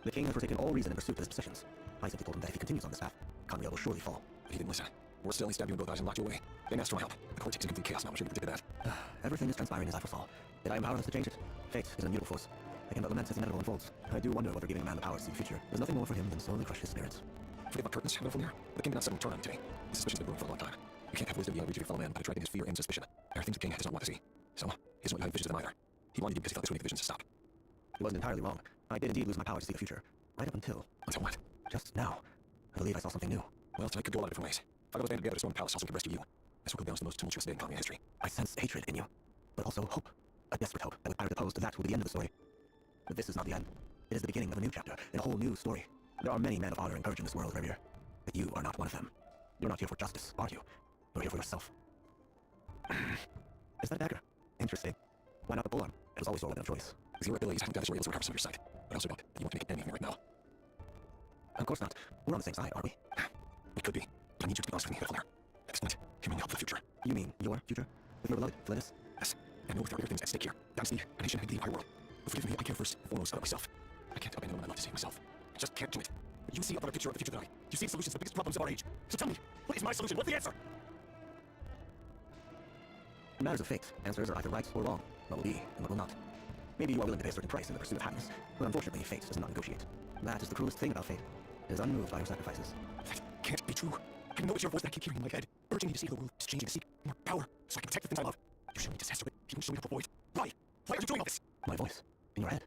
The king has forsaken all reason in pursuit of his possessions. I simply told him that if he continues on this path, Conria will surely fall. But he didn't listen. Worse still, he stabbed you in both eyes and locked you away. Then asked for my help. The court takes in complete chaos now. I'm sure you predicted that. Everything is transpiring as I foresaw. Yet I am powerless to change it. Fate is an immutable force. I can but lament as the inevitable unfolds. I do wonder whether giving a man the power to see the future is nothing more for him than slowly crush his spirits. Forgive my curtains, Vethelmir. The king did not suddenly turn on me today. His suspicions have been brewing for a long time. You can't have wisdom beyond reach of your fellow man by attracting his fear and suspicion. There are things the king does not want to see. So, he doesn't want you having visions of them either. He wanted you because he felt this would make the visions stop. He wasn't entirely wrong. I did indeed lose my power to see the future. Right up until... Until what? Just now. I believe I saw something new. Well, tonight could go a lot of different ways. If I go to together to storm the palace, also could rescue you. This will go down as the most tumultuous day in Conria history. I sense hatred in you, but also hope. A desperate hope that with power deposed, that will be the end of the story. But this is not the end. It is the beginning of a new chapter, and a whole new story. There are many men of honor and courage in this world, Revere. But you are not one of them. You're not here for justice, are you? You're here for yourself. Is that a dagger? Interesting. Why not the polearm? It was always your weapon of choice. With your abilities, I think that is where you'll recover some of your sight. But I also doubt that you want to make an enemy of me right now. Of course not. We're on the same side, are we? We could be. But I need you to be honest with me, Vethelmir. Next night, give me help for the future. You mean your future? With your beloved, Flintus? Yes. I know there are other things at stake here. Dynasty, a nation, and the entire world. But forgive me, I care first and foremost about myself. I can't abandon what I love to save myself. I just can't do it. You see a better picture of the future than I. You see solutions to the biggest problems of our age. So tell me, what is my solution? What's the answer? In matters of fate, answers are either right or wrong. What will be, and what will not. Maybe you are willing to pay a certain price in the pursuit of happiness, but unfortunately, fate does not negotiate. That is the cruelest thing about fate. It is unmoved by your sacrifices. That can't be true. I know it's your voice that I keep hearing in my head, urging me to save the world, is changing to seek more power, so I can protect the things I love. You show me disaster, but you show me to avoid. Why? Why are you doing all this? My voice. In your head.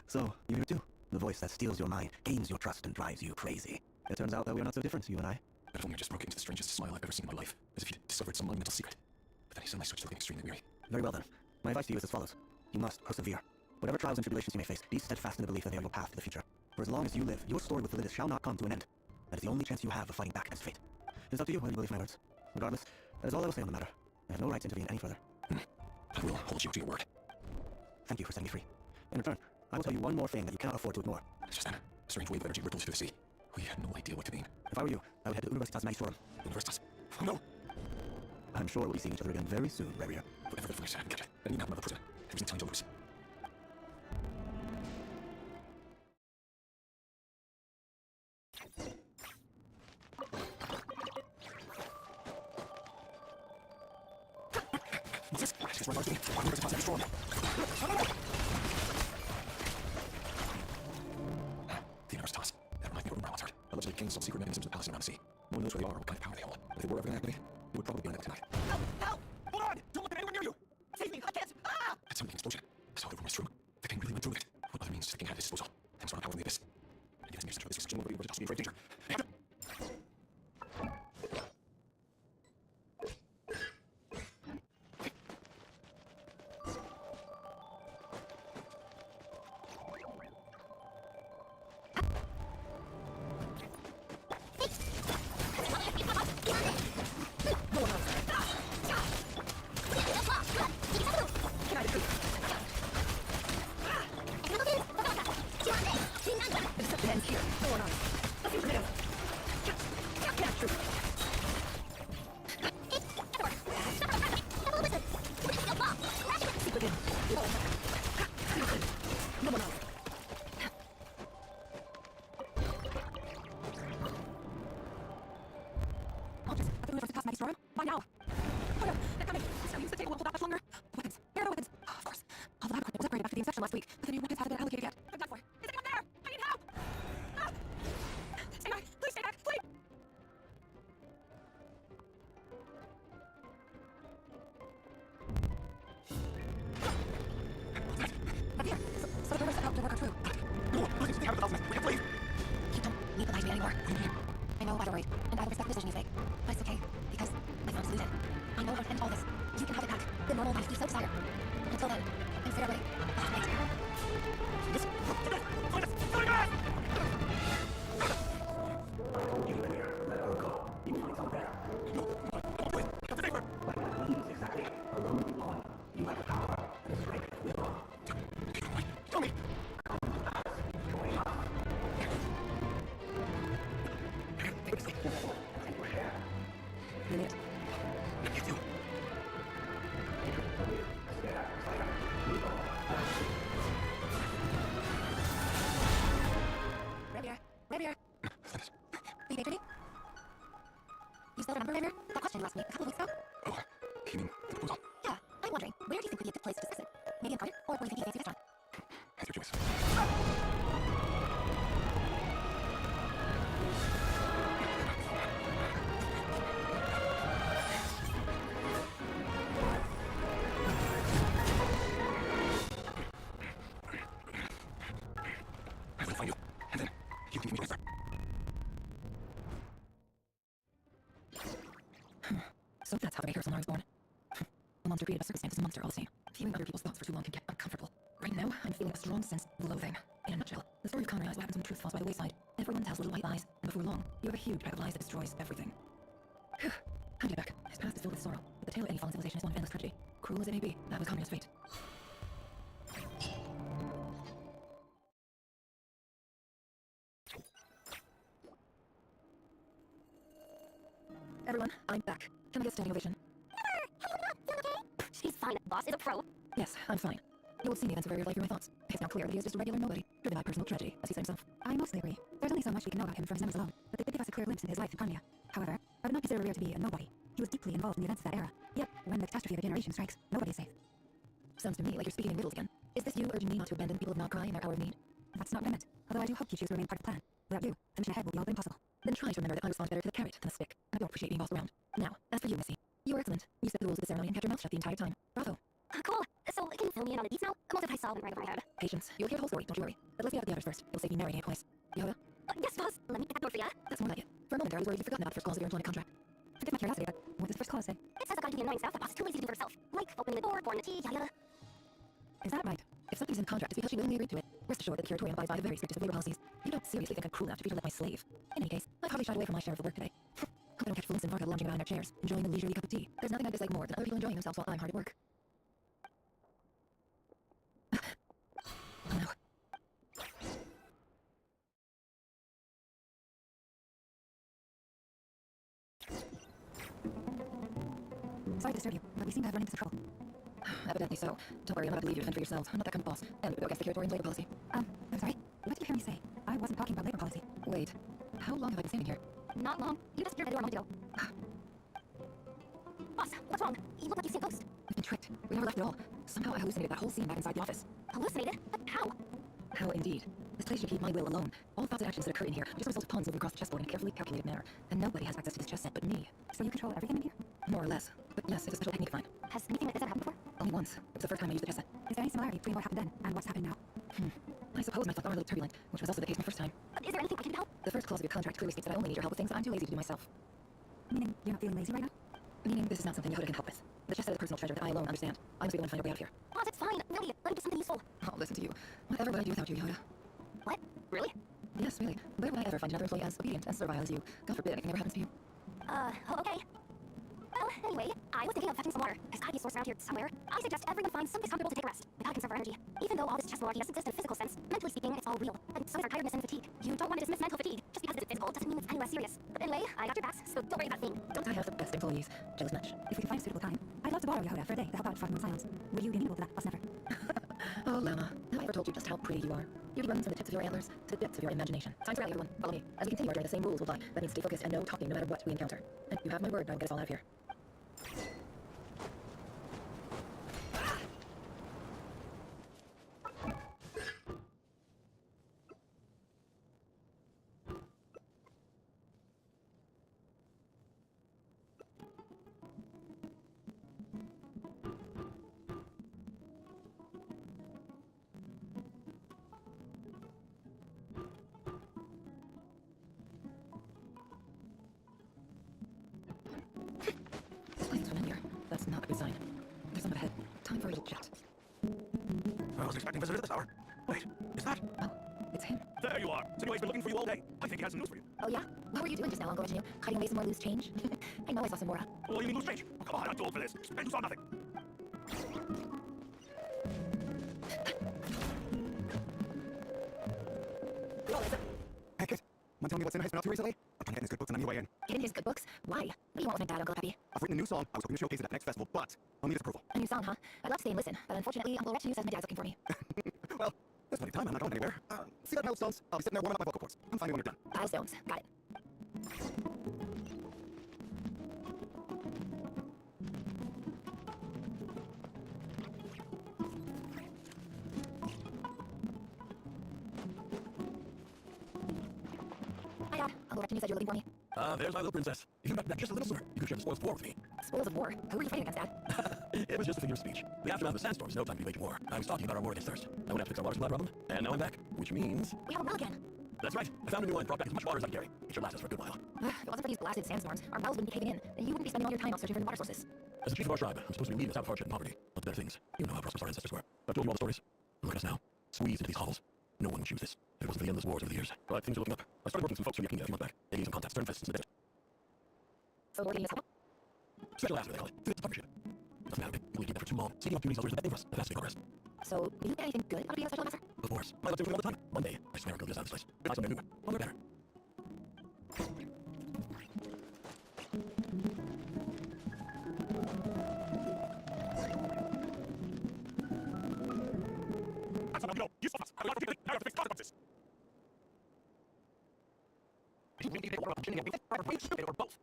So, you hear it too. The voice that steals your mind, gains your trust, and drives you crazy. It turns out that we are not so different, you and I. Vethelmir just broke into the strangest smile I've ever seen in my life, as if he'd discovered some monumental secret. But then he suddenly switched to looking extremely weary. Very well then. My advice to you is as follows. You must persevere. Whatever trials and tribulations you may face, be steadfast in the belief that they are your path to the future. For as long as you live, your story with Validus shall not come to an end. That is the only chance you have of fighting back against fate. It is up to you whether you believe my words. Regardless, that is all I will say on the matter. I have no right to intervene any further. I will hold you to your word. Thank you for setting me free. In return, I will tell you one more thing that you cannot afford to ignore. It's just then, a strange wave of energy ripples through the sea. We had no idea what to mean. If I were you, I would head to Universitas Magistrorum. Universitas? Oh no! I'm sure we'll be seeing each other again very soon, Reria. Whatever the fuck is happening, I didn't even have another prison. There was no time to lose. What's this? She's right on to me. Universitas Magistrorum. The Universitas. That reminds me of a rumor I once heard. Allegedly contains some secret mechanisms of the palace around the sea. No one knows where they are or what kind of power they hold. If they were ever going to activate, we would probably be on that tonight. Help! Help! Hold on! Don't let anyone near you! Save me! I can't! Ah! That sounded like an explosion. So the rumor is true. The king really went through with it. What other means does the king have at his disposal? Things are on power in the abyss. And given the center of this extension, nobody would also be in grave danger. And... Why now? Oh no, they're coming. It's no use, the table won't hold out much longer. Weapons. There are no weapons. Of course. All the lab equipment was upgraded after the inspection last week, but the new weapons haven't been allocated yet. I'm done for. Is anyone there? I need help! Ah! Stay back! Please stay back! Please! Up here. So the rumors that helped to work are true. No, please, stay out of the house. We can't leave. You don't need to lie to me anymore. I know about your right, and I will respect the decision you make. But it's okay, because my found a solution. I know how to end all this. You can have it back. The normal life you so desire. Until then, I'm fair away. Wait. This... Find us! Find us! You live here. Let her go. You can find someone better. No, I won't wait. Have the safer. What it means exactly. Alone you belong. You have the power and the strength to live on. Wait, tell me! Minute. You too. Ravier. Are you ready? You still remember, Ravier? That question you asked me a couple weeks ago? Oh, you mean the proposal? Yeah, I'm wondering, where do you think would be a good place to discuss it? Maybe in garden, or will you think fancy restaurant? That's your choice. I will find you, and then you can meet me right there. So that's how the Maker Sonar is born. A monster created by circumstance is a monster all the same. Viewing other people's thoughts for too long can get uncomfortable. Right now, I'm feeling a strong sense of loathing. In a nutshell, the story of Conrad is what happens when truth falls by the wayside. Everyone tells little white lies, and before long, you have a huge bag of lies that destroys everything. Phew. Time to get back. His past is filled with sorrow, but the tale of any fallen civilization is one of endless tragedy. Cruel as it may be, that was Conrad's fate. Everyone, I'm back. Can I get a standing ovation? She's fine. Boss is a pro. Yes, I'm fine. You will see me then to very likely my thoughts. It's now clear that he is just a regular nobody, driven by personal tragedy, as he said himself. I mostly agree. There's only so much we can know about him from his memories alone, but they did give us a clear glimpse into his life in Carnia. However, I would not consider Rear to be a nobody. He was deeply involved in the events of that era. Yet, when the catastrophe of a generation strikes, nobody is safe. Sounds to me like you're speaking in riddles again. Is this you urging me not to abandon people of Notcry in their hour of need? That's not what I meant, although I do hope you choose to remain part of the plan. Without you, the mission ahead will be all but impossible. Then try to remember that I respond better to the carrot than the stick, and I don't appreciate being bossed around. Now, as for you, Missy, you were excellent. You set the rules of the ceremony and kept your mouth shut the entire time. Bravo. Cool. So, can you fill me in on the details? Most of I saw went right over my head. Patience. You'll hear the whole story, don't you worry. But let's get out the others first. It'll save me narrating it twice. Yoda? Yes, boss. Let me get that door for ya. That's more like it. For a moment there, I was worried you'd forgotten about the first clause of your employment contract. Forgive my curiosity, but what does the first clause say? It says according to the annoying stuff that boss is too lazy to do for herself. Like opening the door, pouring the tea, yada yada. Is that right? If something's in the contract, it's because she willingly agreed to it. Rest assured that the Curatorium abides by the very strictest of labor policies. You don't seriously think I'm cruel enough to treat her like my slave. In any case, I've hardly shied away from my share of the work today. Hope I don't catch Felice and Varka lounging around in their chairs, enjoying a leisurely cup of tea. There's nothing I dislike more than other people enjoying themselves while I'm hard at work. No. Sorry to disturb you, but we seem to have run into some trouble. Evidently so. Don't worry, I'm not going to leave you to fend for yourselves. I'm not that kind of boss. And we go against the territorial labor policy. I'm sorry? What did you hear me say? I wasn't talking about labor policy. Wait. How long have I been standing here? Not long. You disappeared by the door a moment ago. Boss, what's wrong? You look like you've seen a ghost. I've been tricked. We never left at all. Somehow I hallucinated that whole scene back inside the office. Hallucinated? But how? How indeed. This place should keep my will alone. All thoughts and actions that occur in here are just a result of pawns moving across the chessboard in a carefully calculated manner. And nobody has access to this chess set but me. So you control everything in here? More or less. But yes, it's a special technique of mine. Has anything like this ever happened before? Only once. It was the first time I used the chess set. Is there any similarity between what happened then and what's happening now? I suppose my thoughts are a little turbulent, which was also the case my first time. Is there anything I can do to help? The first clause of your contract clearly states that I only need your help with things I'm too lazy to do myself. Meaning you're not feeling lazy right now? Meaning this is not something Yehuda can help with. The chess set is a personal treasure that I alone understand. I must be the one to find a way out of here. Boss, it's fine. Really, let me do something useful. I'll listen to you. Whatever would I do without you, Yehuda? What? Really? Yes, really. Where would I ever find another employee as obedient and servile as you? God forbid anything ever happens to you. Okay. Well, anyway, I was thinking of fetching some water. There's gotta be a source around here somewhere. I suggest everyone find someplace comfortable to take a rest. We gotta conserve our energy. Even though all this chess malarkey doesn't exist in a physical sense, mentally speaking, it's all real. And so is our tiredness and fatigue. You don't want to dismiss mental fatigue. Just because it's physical doesn't mean it's any less serious. But anyway, I got your backs, so don't worry about a thing. Don't I have the best employees? Jealous much. If we can find a suitable time, I'd love to borrow Yehuda for a day to help out Frostmoon Silence. Would you be amenable to that, Boss Nefer? Oh, Lama, have I ever told you just how pretty you are? Beauty runs from the tips of your antlers to the depths of your imagination. Time to rally, everyone. Follow me. As we continue arguing, the same rules will apply. That means stay focused and no talking no matter what we encounter. And you have my word, I will get us all out of here. This place is familiar. That's not a good sign. There's someone ahead. Time for a little chat. I was expecting visitors this hour. Wait, is that? Oh, it's him. There you are. Sinue's been looking for you all day. I think he has some news for you. Oh yeah? What were you doing just now, Uncle Reginue? Hiding away some more loose change? I know I saw some more. Oh, you mean loose change? Oh, come on, I'm too old for this. And you saw nothing. Hey, kid. Want to tell me what Sinu has been up to recently? I'm trying to get in his good books and I'm your way in. Get in his good books? Why? What do you want with my dad, Uncle Peppy? I've written a new song. I was hoping to showcase it at the next festival, but I'll need his approval. A new song, huh? I'd love to stay and listen, but unfortunately, Uncle Reginue says my dad's looking for me. Well, there's plenty of time. I'm not going anywhere. See that milestones? I'll be sitting there warming up my vocal cords. I'm finding when you're done. Milestones. Got it. Hi, Dad. Uncle Reginue said you were looking for me. There's my little princess. If you got back just a little sooner, you could share the spoils of war with me. Spoils of war? Who are you fighting against, Dad? It was just a figure of speech. The aftermath of the sandstorm is no time to be waging war. I was talking about our war against thirst. I went out to fix our water supply problem, and now I'm back. Which means... We have a well again. That's right. I found a new line, brought back as much water as I can carry. It should last us for a good while. If it wasn't for these blasted sandstorms, our wells wouldn't be caving in, and you wouldn't be spending all your time out searching for water sources. As the chief of our tribe, I'm supposed to be leading us out of hardship and poverty. Not better things. You know how prosperous our ancestors were. I've told you all the stories. Look at us now. Squeezed into these hovels. No one would choose this. If it wasn't for the endless wars over the years. But things are looking up. I started working with some folks from Yakinia a few months back. They gave some contacts, turn fests in the desert. So we're getting this help? Special ask, they call it. It's a partnership. Doesn't matter. We keep that for too long. Seeking opportunities others that they for us. That has to be progress. So, do you get anything good out of being a special advisor? Of course. I love to do it all the time. One day, I swear I'll go get us out of this place. We'll find somewhere new. One better. That's how you know. You stop us. I will not forgive it. Now you have to face consequences. We need to or both.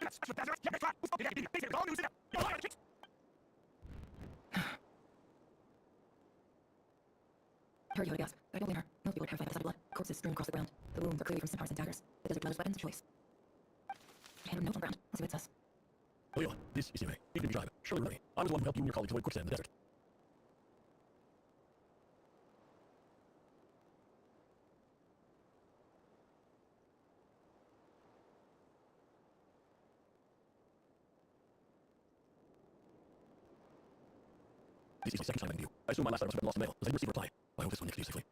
That's what that's right. Yeah, that's right. Who's fucking academia? They say it's all news in it. You're lying, chicks. Heard Yehuda gasp, but I don't blame her. Most people are terrified by the sight of blood. Corpses strewn across the ground. The wounds are clearly from centaurs and daggers. The desert dwellers' weapons of choice. Hand her note on the ground. Let's see what it says. Leela, this is Sinué. You can be tribe. Surely ready. I was the one who helped you and your colleagues avoid quicksand in the desert. This is the second time I'm writing to you. I assume my last letter must have been lost in the mail, as I didn't receive a reply. I hope this one gets to you safely.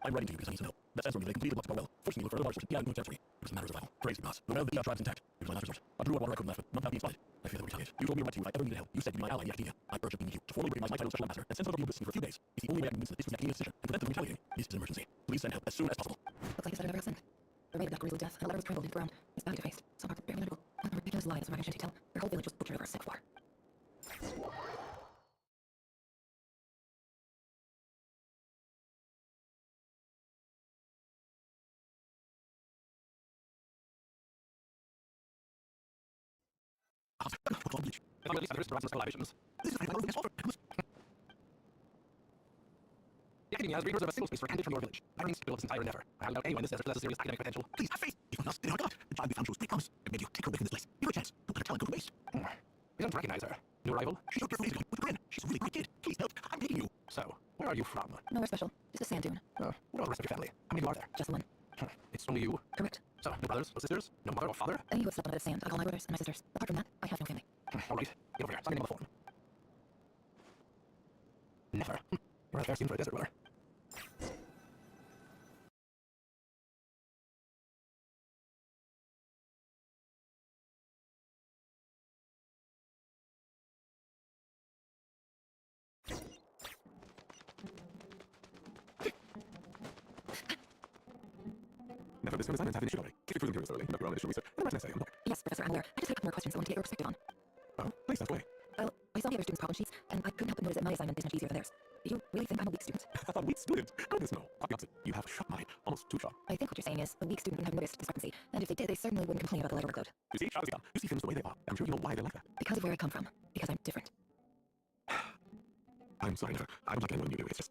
I'm writing to you because I need some help. That sandstorm delay completed the blocks of our well, forcing me to look for other water sources beyond the territory. It was a matter of survival. Praise be God. The well of the tribe is intact. It was my last resort. I drew what water I couldn't left, but not without being spotted. I feel that we retaliate. You told me to write to you if I ever needed help. You said you'd be my ally in the academia. I urge upon you to formally recognize my title of special ambassador and send some of you listening for a few days. It's the only way I can convince that this was academia's decision and prevent them from retaliating. This is an emergency. Please send help as soon as possible. Looks like it's better than ever got sent. The rate of that grisly death and a letter was trampled into the ground. It's badly defaced. Some parts barely legible. Not ridiculous. ridiculous lie that surviving shanty tell. Their whole village was butchered over a sick war. The Academia has readers of a single space for a candidate from your village. That remains the goal of this entire endeavor. I highly doubt anyone in this desert possesses serious academic potential. Please have faith. If not us, then our God. The child we found shows great promise. It made you take her with in this place. Give her a chance. Don't let her talent go to waste. We don't recognize her. New arrival? She showed careful days ago with a grin. She's a really great kid. Please help. I'm begging you. So, where are you from? Nowhere special. Just a sand dune. What about the rest of your family? How many of you are there? Just one. It's only you? Correct. So, no brothers or sisters? No mother or father? Any who have slept on a bed of sand, I call my brothers and my sisters. Apart from that, I have no family. All right. Get over here. Sign your name on the form. Never. You're a fair scene for a desert dweller. Never this assignments have been issued already. If you're through thoroughly, your own initial research, and the rest I say, Yes, Professor, I'm aware. I just have a couple more questions I want to get your perspective on. Oh, please, that's way. Well, I saw the other students' problem sheets, and I couldn't help but notice that my assignment is much easier than theirs. Do you really think I'm a weak student? A weak student? Goodness no. Quite the opposite. You have a sharp mind. Almost too sharp. I think what you're saying is a weak student wouldn't have noticed discrepancy, and if they did, they certainly wouldn't complain about the lighter workload. You see, sharp as you come. You see things the way they are. I'm sure you know why they're like that. Because of where I come from. Because I'm different. I'm sorry, Never. I would like anyone you do. It's just...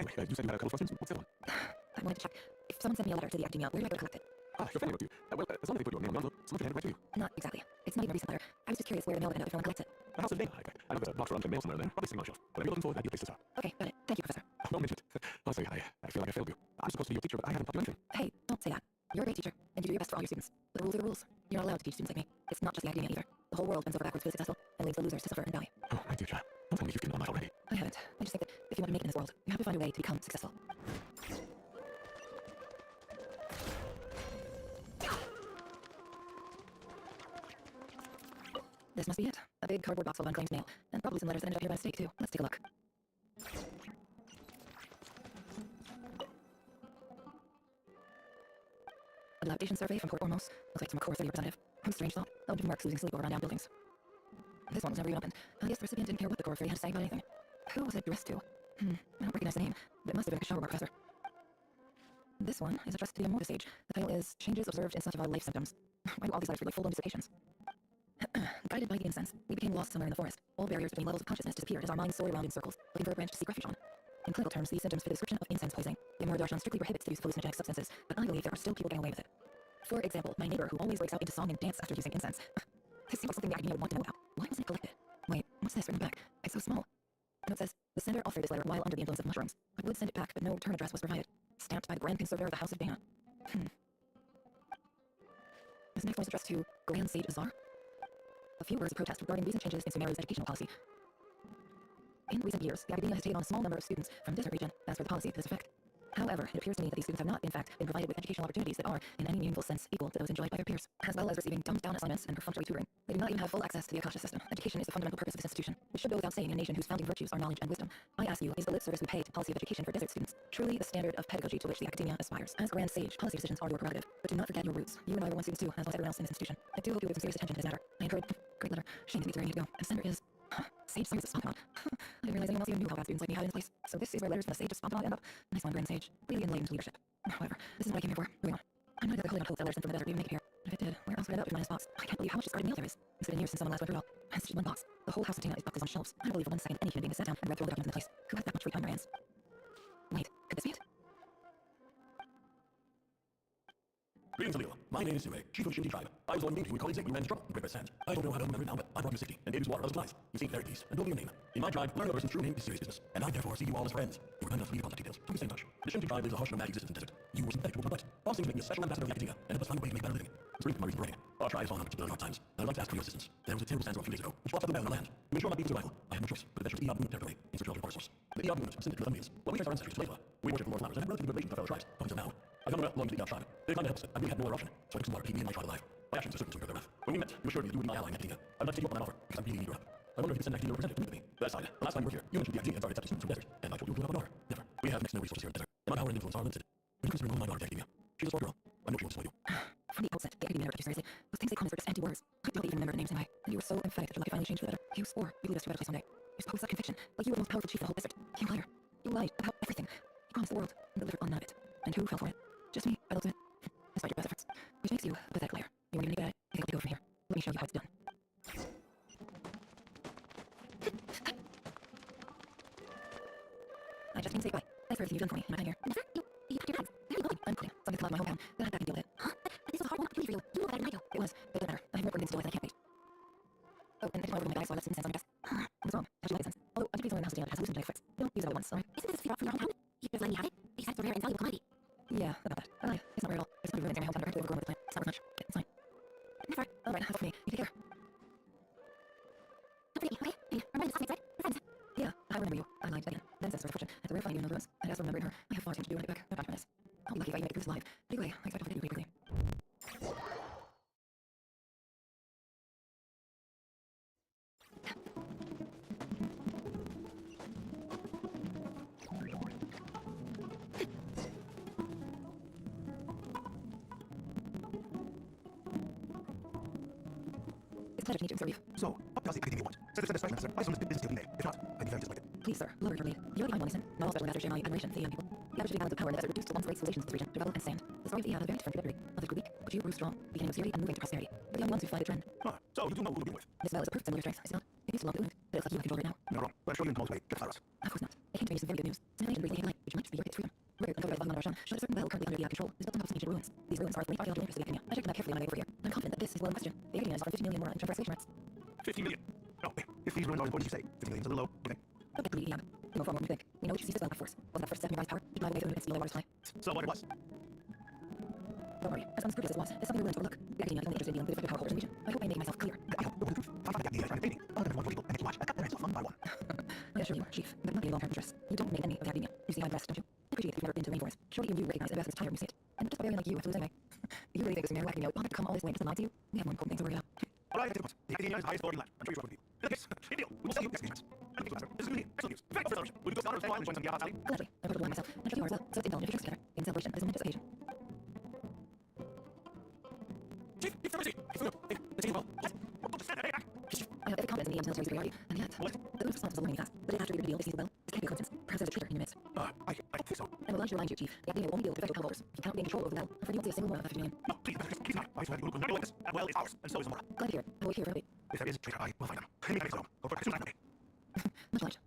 Anyway, you said you had a couple of questions. What's the other one? I wanted to check. If someone sent me a letter to the Academia, where do I go to collect it? Ah, your family wrote to you. Well, as long as they put your name on the envelope, someone can hand it right to you. Not exactly. It's not even a recent letter. I was just curious where to mail it and if no one collects it. The house of Dana. I know there's a box around the mail somewhere in there. Probably sitting on a shelf. Whatever you're looking for, that'd be the place to start. Okay, got it. Thank you, Professor. Don't mention it. Honestly, I feel like I failed you. I'm supposed to be your teacher, but I haven't taught you anything. Hey, don't say that. You're a great teacher, and you do your best for all your students. But the rules are the rules. You're not allowed to teach students like me. It's not just the Academia either. The whole world bends over backwards for the successful, and leaves the losers to suffer and die. Oh, my dear child. Don't tell me you've given all that already. I haven't. I just think that if you want to make it in this world, you have to find a way to become successful. This must be it. A big cardboard box full of unclaimed mail. And probably some letters that ended up here by mistake, too. Let's take a look. A dilapidation survey from Port Ormos. Looks like it's from a core city representative. Strange thought. Oh, different marks losing sleep over rundown buildings. This one was never even opened. I guess the recipient didn't care what the core authority had to say about anything. Who was it addressed to? I don't recognize the name, but it must have been a shower bar professor. This one is addressed to the Amorphous Age. The title is Changes Observed in Sativa Life Symptoms. Why do all these letters read like full-blown dissertations? Guided by the incense, we became lost somewhere in the forest. All barriers between levels of consciousness disappeared as our minds soared around in circles, looking for a branch to seek refuge on. In clinical terms, these symptoms fit the description of incense poisoning. The Amora Darshan strictly prohibits the use of hallucinogenic substances, but I believe there are still people getting away with it. For example, my neighbor who always breaks out into song and dance after using incense. This seems like something the Academia would want to know about. Why wasn't it collected? Wait, what's this written back? It's so small. The note says, the sender authored this letter while under the influence of mushrooms. I would send it back, but no return address was provided. Stamped by the Grand Conservator of the House of Dana. This next one is addressed to Grand Sage Azar. A few words of protest regarding recent changes in Sumeru's educational policy. In recent years, the Academia has taken on a small number of students from the desert region as for the policy to this effect. However, it appears to me that these students have not, in fact, been provided with educational opportunities that are, in any meaningful sense, equal to those enjoyed by their peers, as well as receiving dumbed-down assignments and perfunctory tutoring. They do not even have full access to the Akasha system. Education is the fundamental purpose of this institution, which should go without saying in a nation whose founding virtues are knowledge and wisdom. I ask you, is the lip service we pay to policy of education for desert students truly the standard of pedagogy to which the Academia aspires? As Grand Sage, policy decisions are your prerogative, but do not forget your roots. You and I were once students too, as was everyone else in this institution. I do hope you give some serious attention to this matter. I encourage... Great letter. Shame to be where I need to go. The sender is... Sage Science of Spontanot. I didn't realize anyone else even knew how bad students like me had in place. So this is where letters from the Sage of Spontanot end up. Nice one, Grand Sage. Really enlightened leadership. However, this is what I came here for. Moving on. I'm not exactly hope that letters sent from the desert would even make it here. But if it did, where else would it end up if not in this box? I can't believe how much discarded mail there is. It's been years since someone last went through it all. It's just one box. The whole house of Dana is boxes on shelves. I don't believe for 1 second any human being has sat down and read through all the documents in the place. Who has that much free time on their hands? Wait, could this be it? Greetings, Alila. My name is Sue, chief of Shinty tribe. I was on duty when colleagues ate you man's trouble and break sand. I don't know how to remember it now, but I brought you safety and gave you some water, other supplies. You seem very pleased and told me your name. In my tribe, learning a person's true name is serious business, and I therefore see you all as friends. You were kind enough to leave contact details. We stay in touch. The Shinty tribe lives a harsh nomadic existence in the desert. You were sympathetic to my plight. All things make me a special ambassador of the Academia, and help us find a way to make better living. It's really my reason for writing. Our tribe has fallen under particularly hard times, and I'd like to ask for your assistance. There was a terrible sandstorm a few days ago, which brought up the bell on the land. To ensure my people's survival, I had no choice but to venture to the Eob Moon territory in search of a water source. The Eob Moon ascended to the means. Well, we traced our ancestors to Leva. We worship the Lord Flowers and have relatively good relations with our fellow tribes, up until now. I found a belonging to the Eob tribe. They tried to help us, I really had no other option, so I took some water to keep me and my tribe alive. My actions are certain to incur their wrath. When we met, you assured me that you would be my ally in Academia. I'd like to take you up on that offer, because I really need your help. I wonder if you could send an Academia representative to meet with me. That aside, the last time we were here, you mentioned the Academia had started accepting students from the desert, and I told you to help our daughter. Never. We have next to no resources here in the desert, and my power and influence are limited. Would you consider enrolling my daughter to Academia? She's a smart girl. I know she won't disappoint you. From the outset, the Academia never took you seriously. Those things they promise are just empty words. I doubt they even know names anyway, and you were so emphatic that your luck finally changed for the better. You swore you'd lead us to a better place someday. You spoke with such conviction, like you were the most powerful chief of the whole district. You liar. You lied about everything. You promised the world, and delivered on none of it. And who fell for it? Just me, by the looks of it. Despite your best efforts. Which makes you a pathetic liar. You weren't even good at it. I think I'll take over from here. Let me show you how it's done. I just came to say goodbye. Thanks for everything you've done for me in my time here. Never? You have to your hands. Very lovely. I'm quitting. Something to come out of my hometown. Then I had that can deal with it. Huh? But this was a hard one opportunity for you. You know better than I do. It was, but it doesn't matter. I have more important things to deal with and I can't wait. Oh, and I just want to my bag, so I left some incense on your desk. What's wrong? How'd you like incense? Although, I did something in the house today that has hallucinogenic effects. Don't use it all at once, alright? Isn't this a feed-off from your hometown? You just let me have it? Besides, it's a rare and valuable commodity. Yeah, about that. I lied. It's not rare at all. There's plenty of ruins in my hometown that are overgrown with the plant. It's not worth much. It's fine. Never. Alright, have it for me. You take care. Don't forget me, okay? And remember the classmates, right? We're friends. Yeah, I remember you. I lied again. Then says misfortune. It's a rare finding in the ruins. And as for remembering her, I have far too much to do when I get back. My bad for this. I'll be lucky if I can make it through this alive. But anyway, I expect to forget you pretty quickly. It's a pleasure to meet you and serve you. So, what does the academia want? Send a special answer. I assume this business deal we made. If not, I'd be very disappointed. Please, sir, lower your lead. You're the Iron One, not all special masters share my admiration for the young people. The average balance of power in the desert reduced to one great civilizations of this region, develop and stand. The story of the had a very different trajectory. Others grew weak, but you grew strong, beginning with security and moving to prosperity. We're the only ones who find a trend. Ah, so you do know who to begin with. This well is a perfect symbol of your strength, is it not? It used to belong to Lund, but it's like you have control right now. No wrong. But I'm sure you know the way. Get Cyrus. Of course not. It came to me some very good news. Some nation breathes light, which might just be your ticket to freedom. Word, uncovered by the Von Arshon, showed a certain well currently under the control is built on top of some ancient ruins. These ruins are of 25 archaeological interest to the academia. I checked them out carefully on my way over here. I'm confident that this is well in question. The academia is offering 50 million more in return for excavation rights. 50 million. No, if these ruins are important, you say 50 million's a little low. Okay. Don't get greedy, young. You know far more than you think. We know what you see well by force. Wasn't that first step in your rise power? You drive away from the steal water supply. So what it was? Don't worry. As unscrupulous as it was, it's something we're willing to overlook. The academia is only interested in dealing with the effective power holders in the region. I hope I'm making myself clear. I hope you're the truth. I find the academia trying to pay me. Other than one people, and if you watch, I cut their heads off one by one. I assure you, Chief, that not be a long-term interest. You don't make any of the academia. You see I'm blessed, don't you? I appreciate that you've never been to the rainforest. Surely even you recognize that Beth is tired when you see it. And just a barbarian like you have to lose anyway. You really think this mere academia bothered to come all this way just to lie to you? We have more important things to worry about. All right, that's the academia is the highest authority in land. I'm sure you're with me. In that case, great deal. We will sell you excavations. And thank you, master. This is really excellent news. Very good celebration. Will you go to the honor of Fenwild and join some Yaha Sally? Gladly. I'm going to myself. And show you ours well. So it's indulgent if you're together. In celebration of this momentous occasion. Chief, keep the receipt. Keep the look. Hey, the team well. What? Don't just stand there. Hey, back. I have every confidence in the EM's military superiority. And yet, what? the Lord's response was alarmingly fast. But if after we did the deal, they seized the well. This can't be a coincidence. Perhaps there's a traitor in your midst. I don't think so. I'm obliged to remind you, Chief. The academia will only deal with effective power holders. If you cannot gain control over the well, I'm afraid you won't see a single one of the 50 million. No, please, Master, please not. I swear to you, will not like this. That well is ours, and so is Amora. Glad to hear it. I will wait here forever. If there is a traitor, I will find them. Any mechanics alone. Or as soon as I'm ready. Much obliged.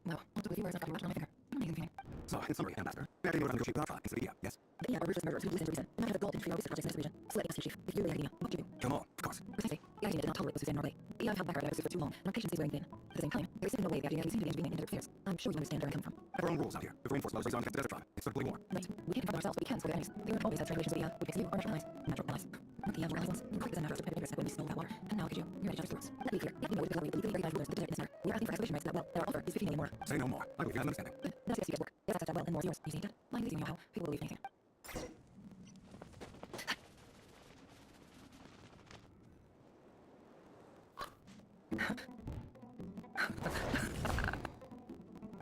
Wow, what do with you words I've got you watching on my finger? Amazing feeling. So, in summary, Ambassador, the academia will negotiate with Alpha against the VIA, yes? The EA are ruthless murderers who listen to reason. And I have a goal to free our research projects in this region. So let me ask you, Chief, if you were the academia, what would you do? Kill them all, of course. Precisely. The academia did not tolerate those who stand in our way. The EA have held back our diagnosis for too long, and our patience is wearing thin. At the same time, there is simply no way the academia can seem to be intervening in indirect affairs. I'm sure you understand where I'm coming from. We have our own rules out here. If reinforced those raised on against the desert tribe, it's certainly war. Right. We can't confront ourselves, but we can score their enemies. They won't always have strong relations with the EA, which makes you our natural allies. Natural allies. But the EA were allies once. Quite as a matter of competitive interest when we smelled that water. And now, could you? You're at each other's throats. Let me be clear. The academia would collaborate with the legally recognized rulers of the desert in this matter. We're asking for excavation rights to that well, and our offer is 15 million more. Say no more. I believe you have an understanding. Good. Then I see you guys work. If that's that well, then more is yours. You see that? Lying is easy, you know how. People will believe anything.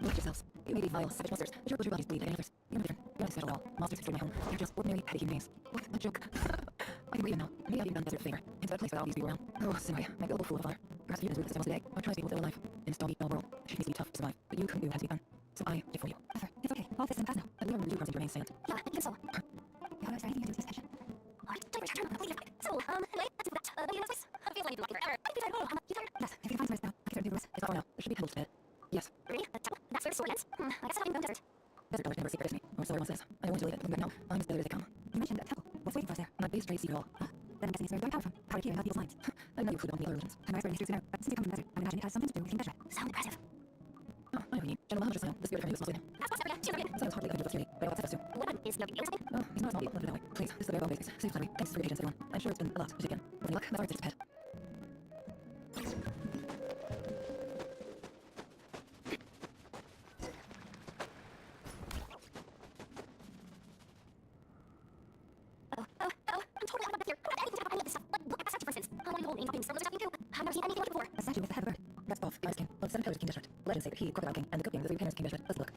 Look at yourselves. You may be vile, savage monsters, but your butcher bodies bleed like others. You're no different. You're not a special wall. Monsters destroyed my home. They're just ordinary, petty human beings. What a joke. I can believe it now. Maybe I've even done desert a favor. Into that place without all these people around. Oh, Sinway, my gullible fool of a father. Perhaps you as ruthless as today, or tries people to live a life. In this dog-eat-bell world, it should be tough to survive. But you couldn't do what had to be done. So I did for you. Arthur, it's okay. All this is in the past now. I remember you promising to remain silent. Yeah, even so. You is there anything you do to this tension? Alright, don't worry, turn. Please, so, anyway, let's do that. But in this place, I feel like you've been locking forever. I think you tired? Yes, if you can find some rest now, I can certainly do the rest. It's not far now. There should be pebbles to bed. Yes. Really? That's where the story ends? I guess I'll have to go desert. Desert dollars never secret destiny. Or so everyone says. I don't want to leave it. But no, I'm as desert as they come. You mentioned a temple. What's waiting for us there? My base trade secret hall. Then I'm guessing it's where going power from. Power to hear and help people's minds. I know you included on the other religions. I'm not expert in history to know, but since you come from the desert, I would imagine it has something to do with King Deshret. Sound impressive. Oh, I know you. General Maharaja Sion, the spirit of Hermes was within. That's what's happening. She's not Sounds hardly like a security, but I'll have to. What is no big deal, something? Oh, he's not a small deal. Let it that way. Please, this is the very well basics. Save flattery. Thanks for your patience, everyone. I'm sure it's been a lot to take in. With any luck, my heart's its pet. I'm totally out of here. I don't have anything to happen with this stuff. Look at the statue, for instance. How many holding fucking symbols or something too? I've never seen anything like it before. A statue with the head of a bird. That's both. Ice King. Well, the seven pillars of King Deshret. Legends say that he, Crocodile King, and the Goat King, the three pillars of King Deshret. Let's look.